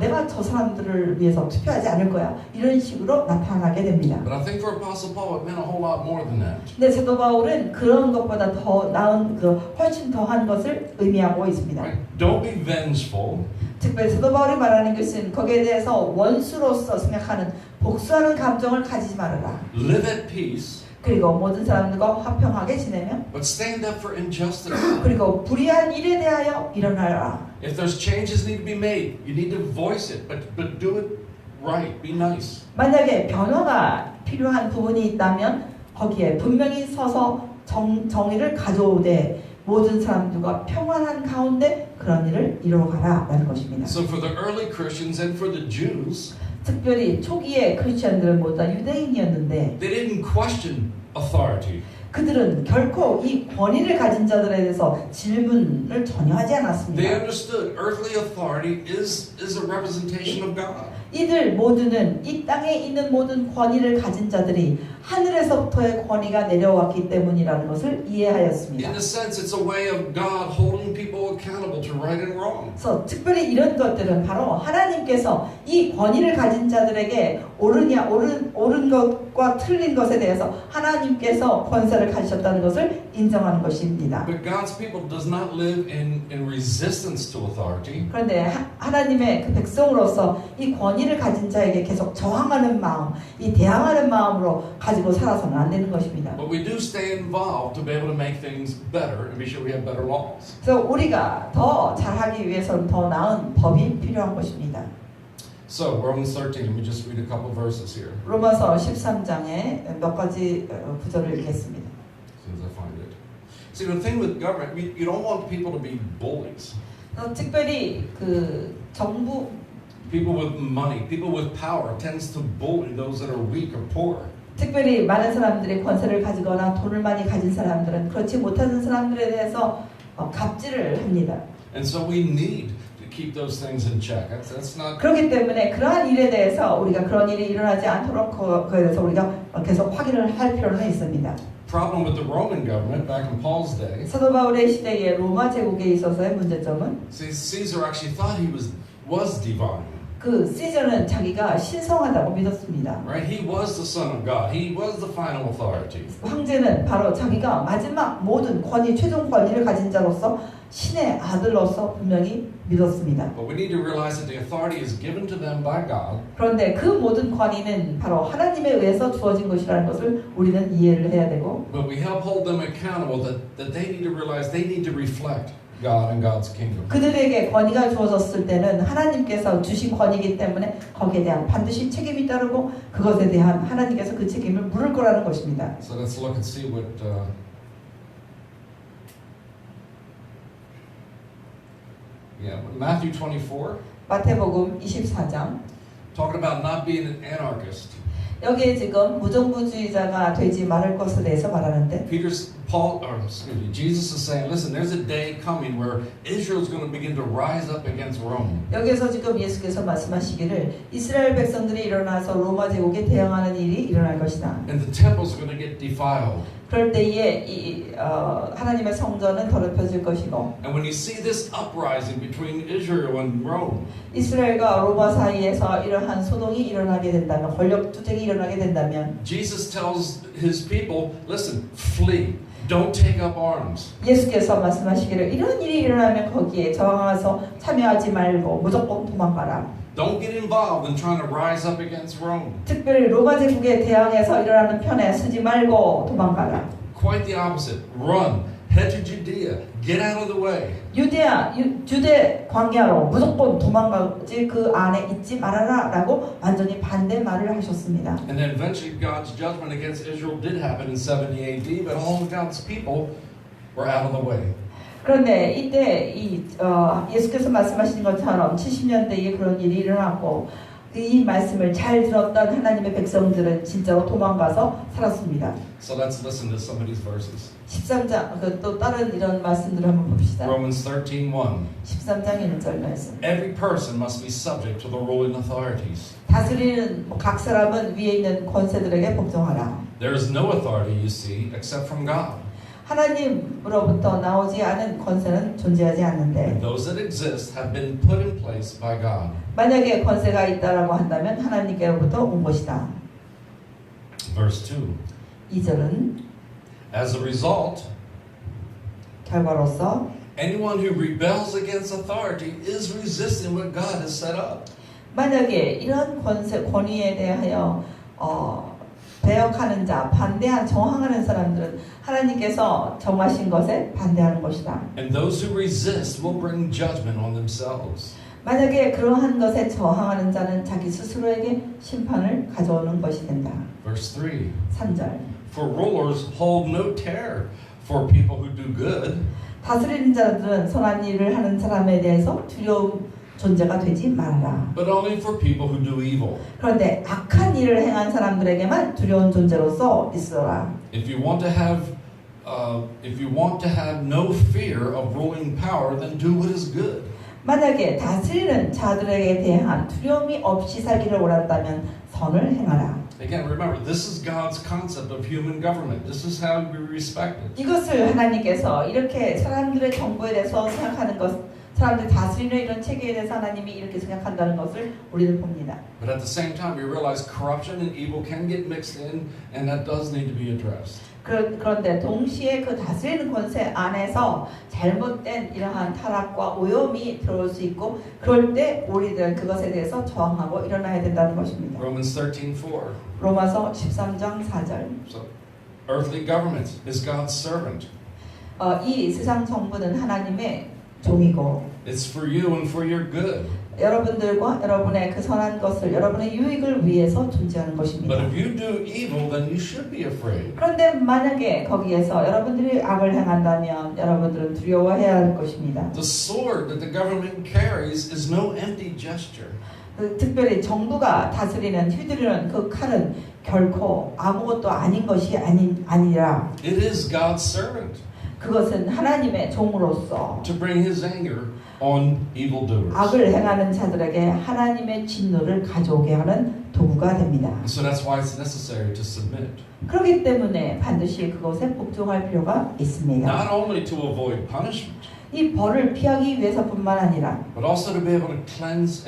내가 저 사람들을 위해서 투표하지 않을 거야, 이런 식으로 나타나게 됩니다. But I think for Apostle Paul, it meant a whole lot more than that. 근데 사도 바울은 그런 것보다 더 나은 훨씬 더한 것을 의미하고 있습니다. Right? Don't be vengeful. 특별히 사도 바울이 말하는 것은 거기에 대해서 원수로서 생각하는 복수하는 감정을 가지지 말아라. Live at peace. 그리고 모든 사람들과 화평하게 지내면, But stand up for injustice. 그리고 불의한 일에 대하여 일어나라. If there's changes need to be made, you need to voice it, but do it right. Be nice. 만약에 변화가 필요한 부분이 있다면 거기에 분명히 서서 정의를 가져오되 모든 사람들과 평안한 가운데 그런 일을 이루어가라라는 것입니다. So for the early Christians and for the Jews, 특별히 초기의 크리스천들은 모두 다 유대인이었는데 they didn't question authority. 그들은 결코 이 권위를 가진 자들에 대해서 질문을 전혀 하지 They 않았습니다. understood earthly authority is a representation of God. 이들 모두는 이 땅에 있는 모든 권위를 가진 자들이 하늘에서부터의 권위가 내려왔기 때문이라는 것을 이해하였습니다. In a sense, it's a way of God holding people accountable to right and wrong. 그래서 특별히 이런 것들은 바로 하나님께서 이 권위를 가진 자들에게 옳은 것과 틀린 것에 대해서 하나님께서 권세를 가지셨다는 것을 인정하는 것입니다. But God's people does not live in resistance to authority. 그런데 하나님의 그 백성으로서 이 권위를 가진 자에게 계속 저항하는 마음, 이 대항하는 마음으로 가지고 살아서는 안 되는 것입니다. But we do stay involved to be able to make things better and be sure we have better laws. 그래서 우리가 더 잘하기 위해서는 더 나은 법이 필요한 것입니다. So Romans 13, let me just read a couple verses here. 로마서 13장에 몇 가지 구절을 읽겠습니다. As soon as I find it. See, the thing with government, you don't want people to be bullies. 특별히 그 정부 People with money, people with power tends to bully those that are weak or poor. 특별히 많은 사람들이 권세를 가지거나 돈을 많이 가진 사람들은 그렇지 못하는 사람들에 대해서 갑질을 합니다. And so we need to keep those things in check. That's not. 그렇기 때문에 그러한 일에 대해서 우리가 그런 일이 일어나지 않도록 그에 대해서 우리가 계속 확인을 할 필요는 있습니다. Problem with the Roman government back in Paul's day. 사도 바울의 시대에 로마 제국에 있어서의 문제점은 See, Caesar actually thought he was divine. 그 시저는 자기가 신성하다고 믿었습니다. Right? He was the son of God. He was the final authority. 황제는 바로 자기가 마지막 모든 권위, 최종 권위를 가진 자로서 신의 아들로서 분명히 믿었습니다. But we need to realize that the authority is given to them by God. 그런데 그 모든 권위는 바로 하나님에 의해서 주어진 것이라는 것을 우리는 이해를 해야 되고, But we help hold them accountable that they need to realize they need to reflect God and God's kingdom. 그들에게 권위가 주어졌을 때는 하나님께서 주신 권위이기 때문에 거기에 대한 반드시 책임이 따르고 그것에 대한 하나님께서 그 책임을 물을 거라는 것입니다. So let's look and see what Matthew 24, 마태복음 24장. talking about not being an anarchist. 여기에 지금 무정부주의자가 되지 말을 것에 대해서 말하는데 Jesus is saying, listen, there's a day coming where Israel's going to begin to rise up against Rome. 여기서 지금 예수께서 말씀하시기를 이스라엘 백성들이 일어나서 로마 제국에 대항하는 일이 일어날 것이다. And the temples are going to get defiled. 그럴 때에 하나님의 성전은 더럽혀질 것이고, And when you see this uprising between Israel and Rome, 이스라엘과 로마 사이에서 이러한 소동이 일어나게 된다면, 권력 투쟁이 일어나게 된다면, Jesus tells his people, listen, flee. Don't take up arms. 예수께서 말씀하시기를 이런 일이 일어나면 거기에 저항해서 참여하지 말고 무조건 도망가라. Don't get involved in trying to rise up against Rome. 특별히 로마 제국에 대항해서 일어나는 편에 서지 말고 도망가라. Quite the opposite. Run. Head to Judea. Get out of the way. 주대 광야로 무조건 도망가지 그 안에 있지 말아라라고 완전히 반대 말을 하셨습니다. And then eventually God's judgment against Israel did happen in 70 AD, but all of God's people were out of the way. 그런데 이때 예수께서 말씀하신 것처럼 70년대에 그런 일이 일어났고 이 말씀을 잘 들었던 하나님의 백성들은 진짜로 도망가서 살았습니다. So let's listen to some of these verses. 13장 또 다른 이런 말씀들을 한번 봅시다. Romans 13:1. 13장 1절 말씀. Every person must be subject to the ruling authorities. 다스리는 각 사람은 위에 있는 권세들에게 복종하라. There is no authority, you see, except from God. 하나님으로부터 나오지 않은 권세는 존재하지 않는데 Those that exist have been put in place by God. 만약에 권세가 있다라고 한다면 하나님께로부터 온 것이다. Verse 2. 2절은 As a result, 결과로서 anyone who rebels against authority is resisting what God has set up. 만약에 이런 권위에 대하여 배역하는 자, 반대한 저항하는 사람들은 하나님께서 정하신 것에 반대하는 것이다. And those who resist will bring judgment on themselves. 만약에 그러한 것에 저항하는 자는 자기 스스로에게 심판을 가져오는 것이 된다. Verse 3. 3절. For rulers hold no terror for people who do good. 다스리는 자들은 선한 일을 하는 사람에 대해서 두려움 존재가 되지 말아라. But only for people who do evil. 그런데 악한 일을 행한 사람들에게만 두려운 존재로서 있어라. If you want to have no fear of ruling power, then do what is good. 만약에 다스리는 자들에게 대한 두려움이 없이 살기를 원한다면 선을 행하라. Again, remember, this is God's concept of human government. This is how we respect it. 이것을 하나님께서 이렇게 사람들의 정부에 대해서 생각하는 것, 사람들 다스리는 이런 체계에 대해서 하나님이 이렇게 생각한다는 것을 우리는 봅니다. But at the same time, we realize corruption and evil can get mixed in, and that does need to be addressed. 그런데 동시에 그 다스리는 권세 안에서 잘못된 이러한 타락과 오염이 들어올 수 있고 그럴 때 우리들은 그것에 대해서 저항하고 일어나야 된다는 것입니다. Romans 13:4. 로마서 13장 4절. So, earthly government is God's servant. 이 세상 정부는 하나님의 종이고 It's for you and for your good. 여러분들과 여러분의 그 선한 것을 여러분의 유익을 위해서 존재하는 것입니다. But if you do evil, then you should be afraid. 그런데 만약에 거기에서 여러분들이 악을 행한다면 여러분들은 두려워해야 할 것입니다. The sword that the government carries is no empty gesture. 특별히 정부가 다스리는 휘두르는 그 칼은 결코 아무것도 아닌 것이 아니라 It is God's servant 그것은 하나님의 종으로서 to bring His anger on evildoers. 악을 행하는 자들에게 하나님의 진노를 가져오게 하는 도구가 됩니다. And so that's why it's necessary to submit. 그렇기 때문에 반드시 그것에 복종할 필요가 있습니다. Not only to avoid punishment, 이 벌을 피하기 위해서뿐만 아니라 but also to be able to cleanse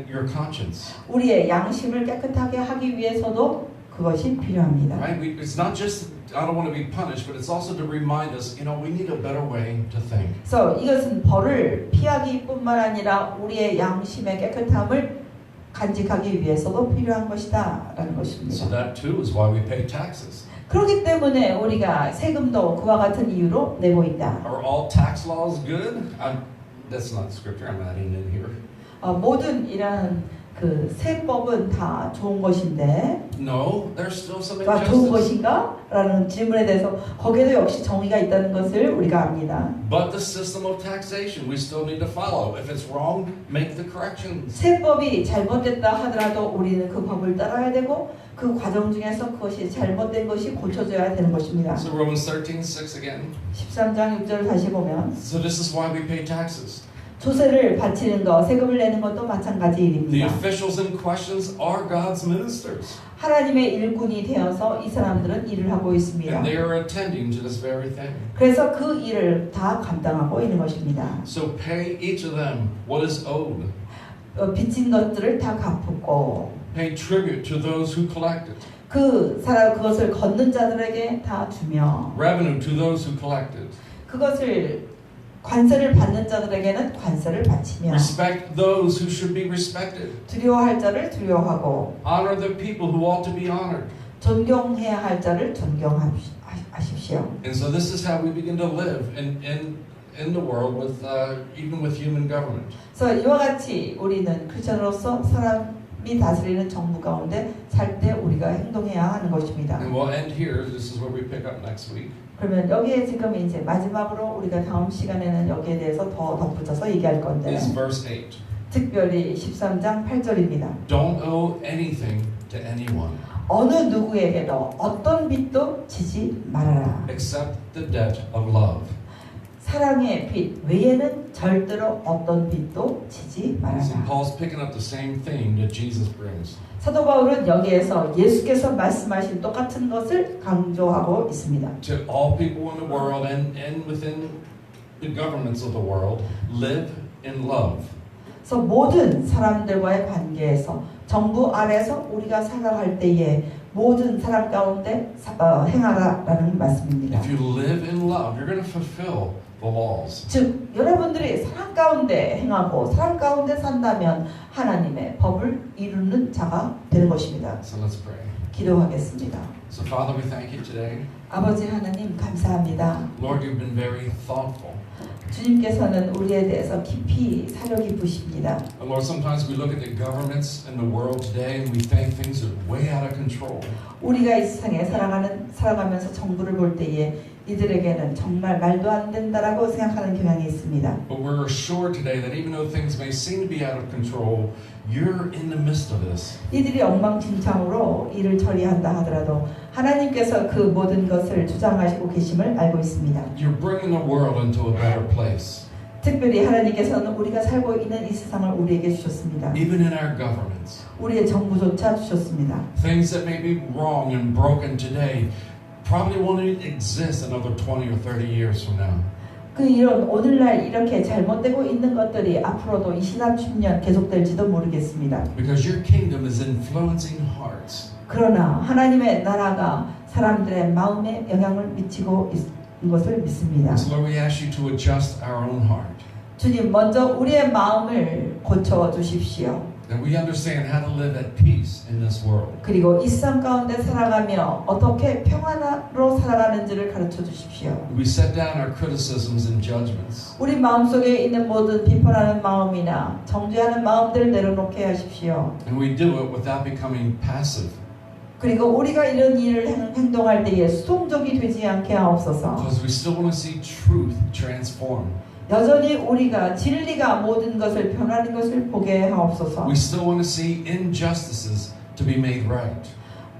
your conscience. 우리의 양심을 깨끗하게 하기 위해서도 그것이 필요합니다. Right? It's not just I don't want to be punished, but it's also to remind us, we need a better way to think. 그래서 이것은 벌을 피하기뿐만 아니라 우리의 양심의 깨끗함을 간직하기 위해서도 필요한 것이다라는 So 것입니다. that too is why we pay taxes. 그렇기 때문에 우리가 세금도 그와 같은 이유로 내고 있다. Are all tax laws good? That's not scripture. I'm adding it here. 모든 이런 그 세법은 다 좋은 것인데 No, there's still some 다 좋은 injustice. 것인가? 라는 질문에 대해서 거기에도 역시 정의가 있다는 것을 우리가 압니다. But the system of taxation we still need to follow. If it's wrong, make the corrections. 세법이 잘못됐다 하더라도 우리는 그 법을 따라야 되고 그 과정 중에서 그것이 잘못된 것이 고쳐져야 되는 것입니다. So Romans 13:6 again. 13장 6절 다시 보면 So this is why we pay taxes. 조세를 바치는 것, 세금을 내는 것도 마찬가지 The 일입니다. officials in questions are God's ministers. 하나님의 일꾼이 되어서 이 사람들은 일을 하고 있습니다. And they are attending to this very thing. 그래서 그 일을 다 감당하고 있는 것입니다. So pay each of them what is owed. 빚진 것들을 다 갚고 Pay tribute to those who collect it. 그것을 걷는 자들에게 다 주며 Revenue to those who collect it. 그것을 관세를 받는 자들에게는 관세를 바치며 Respect those who should be respected. 두려워할 자를 두려워하고 Honor the people who ought to be honored. 존경해야 할 자를 존경하십시오. And so this is how we begin to live in the world with even with human government. 그래서 이와 같이 우리는 크리스천으로서 사람이 다스리는 정부 가운데 살 때 우리가 행동해야 하는 것입니다. And we'll end here. This is where we pick up next week. 그러면 여기에 지금 이제 마지막으로 우리가 다음 시간에는 여기에 대해서 더 덧붙여서 얘기할 건데요. Is verse 8. 특별히 13장 8절입니다. Don't owe anything to anyone 어느 누구에게도 어떤 빚도 지지 말아라. except the debt of love. 사랑의 빚 외에는 절대로 어떤 빚도 지지 See, 말아라. Paul's picking up the same theme that Jesus brings. 사도 바울은 여기에서 예수께서 말씀하신 똑같은 것을 강조하고 있습니다. To all people in the world and within the governments of the world, live in love. 그래서 모든 사람들과의 관계에서 정부 아래서 우리가 살아갈 때에 모든 사람 가운데 행하라라는 말씀입니다. If you live in love, you're going to fulfill the laws. 즉 여러분들이 사랑 가운데 행하고 사랑 가운데 산다면 하나님의 법을 이루는 자가 되는 것입니다. So let's pray. 기도하겠습니다. So Father, we thank you today. 아버지 하나님 감사합니다. Lord, you've been very thoughtful. 주님께서는 우리에 대해서 깊이 사려 깊으십니다. And Lord, sometimes we look at the governments in the world today and we think things are way out of control. 우리가 이 세상에 살아가면서 정부를 볼 때에 이들에게는 정말 말도 안 된다라고 생각하는 경향이 있습니다. But we're assured today that even though things may seem to be out of control, you're in the midst of this. 이들이 엉망진창으로 일을 처리한다 하더라도 하나님께서 그 모든 것을 주장하시고 계심을 알고 있습니다. You're bringing the world into a better place. 특별히 하나님께서는 우리가 살고 있는 이 세상을 우리에게 주셨습니다. Even in our governments. 우리의 정부조차 주셨습니다. Things that may be wrong and broken today probably won't exist another 20 or 30 years from now. 이런 오늘날 이렇게 잘못되고 있는 것들이 앞으로도 20, 30년 계속될지도 모르겠습니다. Because your kingdom is influencing hearts. 그러나 하나님의 나라가 사람들의 마음에 영향을 미치고 있는 것을 믿습니다. So Lord, we ask you to adjust our own heart. 주님 먼저 우리의 마음을 고쳐 주십시오. That we understand how to live at peace in this world. 그리고 이 세상 가운데 살아가며 어떻게 평안으로 살아가는지를 가르쳐 주십시오. We set down our criticisms and judgments. 우리 마음속에 있는 모든 비판하는 마음이나 정죄하는 마음들을 내려놓게 하십시오. And we do it without becoming passive. 그리고 우리가 이런 일을 행동할 때에 수동적이 되지 않게 하옵소서. Because we still want to see truth transform. 여전히 우리가 진리가 모든 것을 변하는 것을 보게 하옵소서. We still want to see injustices to be made right.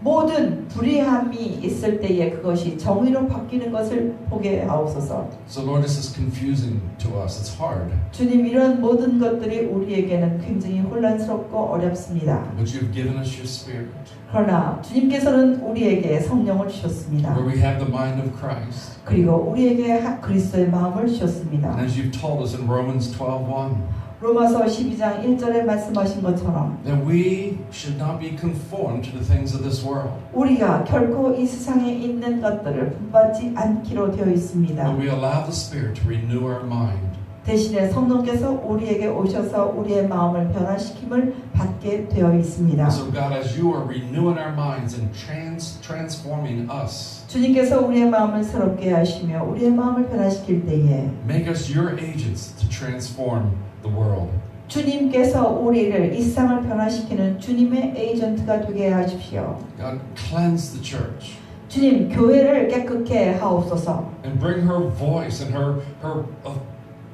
모든 불의함이 있을 때에 그것이 정의로 바뀌는 것을 보게 하옵소서. So Lord, this is confusing to us. It's hard. 주님 이런 모든 것들이 우리에게는 굉장히 혼란스럽고 어렵습니다. But you've given us your spirit. 그러나 주님께서는 우리에게 성령을 주셨습니다. Where we have the mind of Christ. 그리고 우리에게 그리스도의 마음을 주셨습니다. And as you've told us in Romans 12:1. 로마서 12장 1절에 말씀하신 것처럼 That we should not be conformed to the things of this world. 우리가 결코 이 세상에 있는 것들을 본받지 않기로 되어 있습니다. But we allow the Spirit to renew our mind. 대신에 성령께서 우리에게 오셔서 우리의 마음을 변화시킴을 받게 되어 있습니다. So God, as you are renewing our minds and transforming us, 주님께서 우리의 마음을 새롭게 하시며 우리의 마음을 변화시킬 때에 make us your agents to transform the world. 주님께서 우리를 이 세상을 변화시키는 주님의 에이전트가 되게 하십시오. God, cleanse the church. 주님 교회를 깨끗게 하옵소서. And bring her voice and her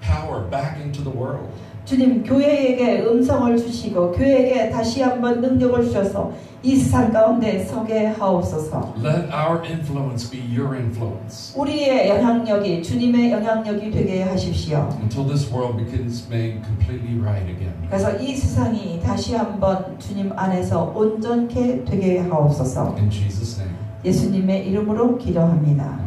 power back into the world. 주님 교회에게 음성을 주시고 교회에게 다시 한번 능력을 주셔서 이 세상 가운데 서게 하옵소서. Let our influence be your influence. 우리의 영향력이 주님의 영향력이 되게 하십시오. Until this world becomes made completely right again. 그래서 이 세상이 다시 한번 주님 안에서 온전케 되게 하옵소서. In Jesus' name. 예수님의 이름으로 기도합니다.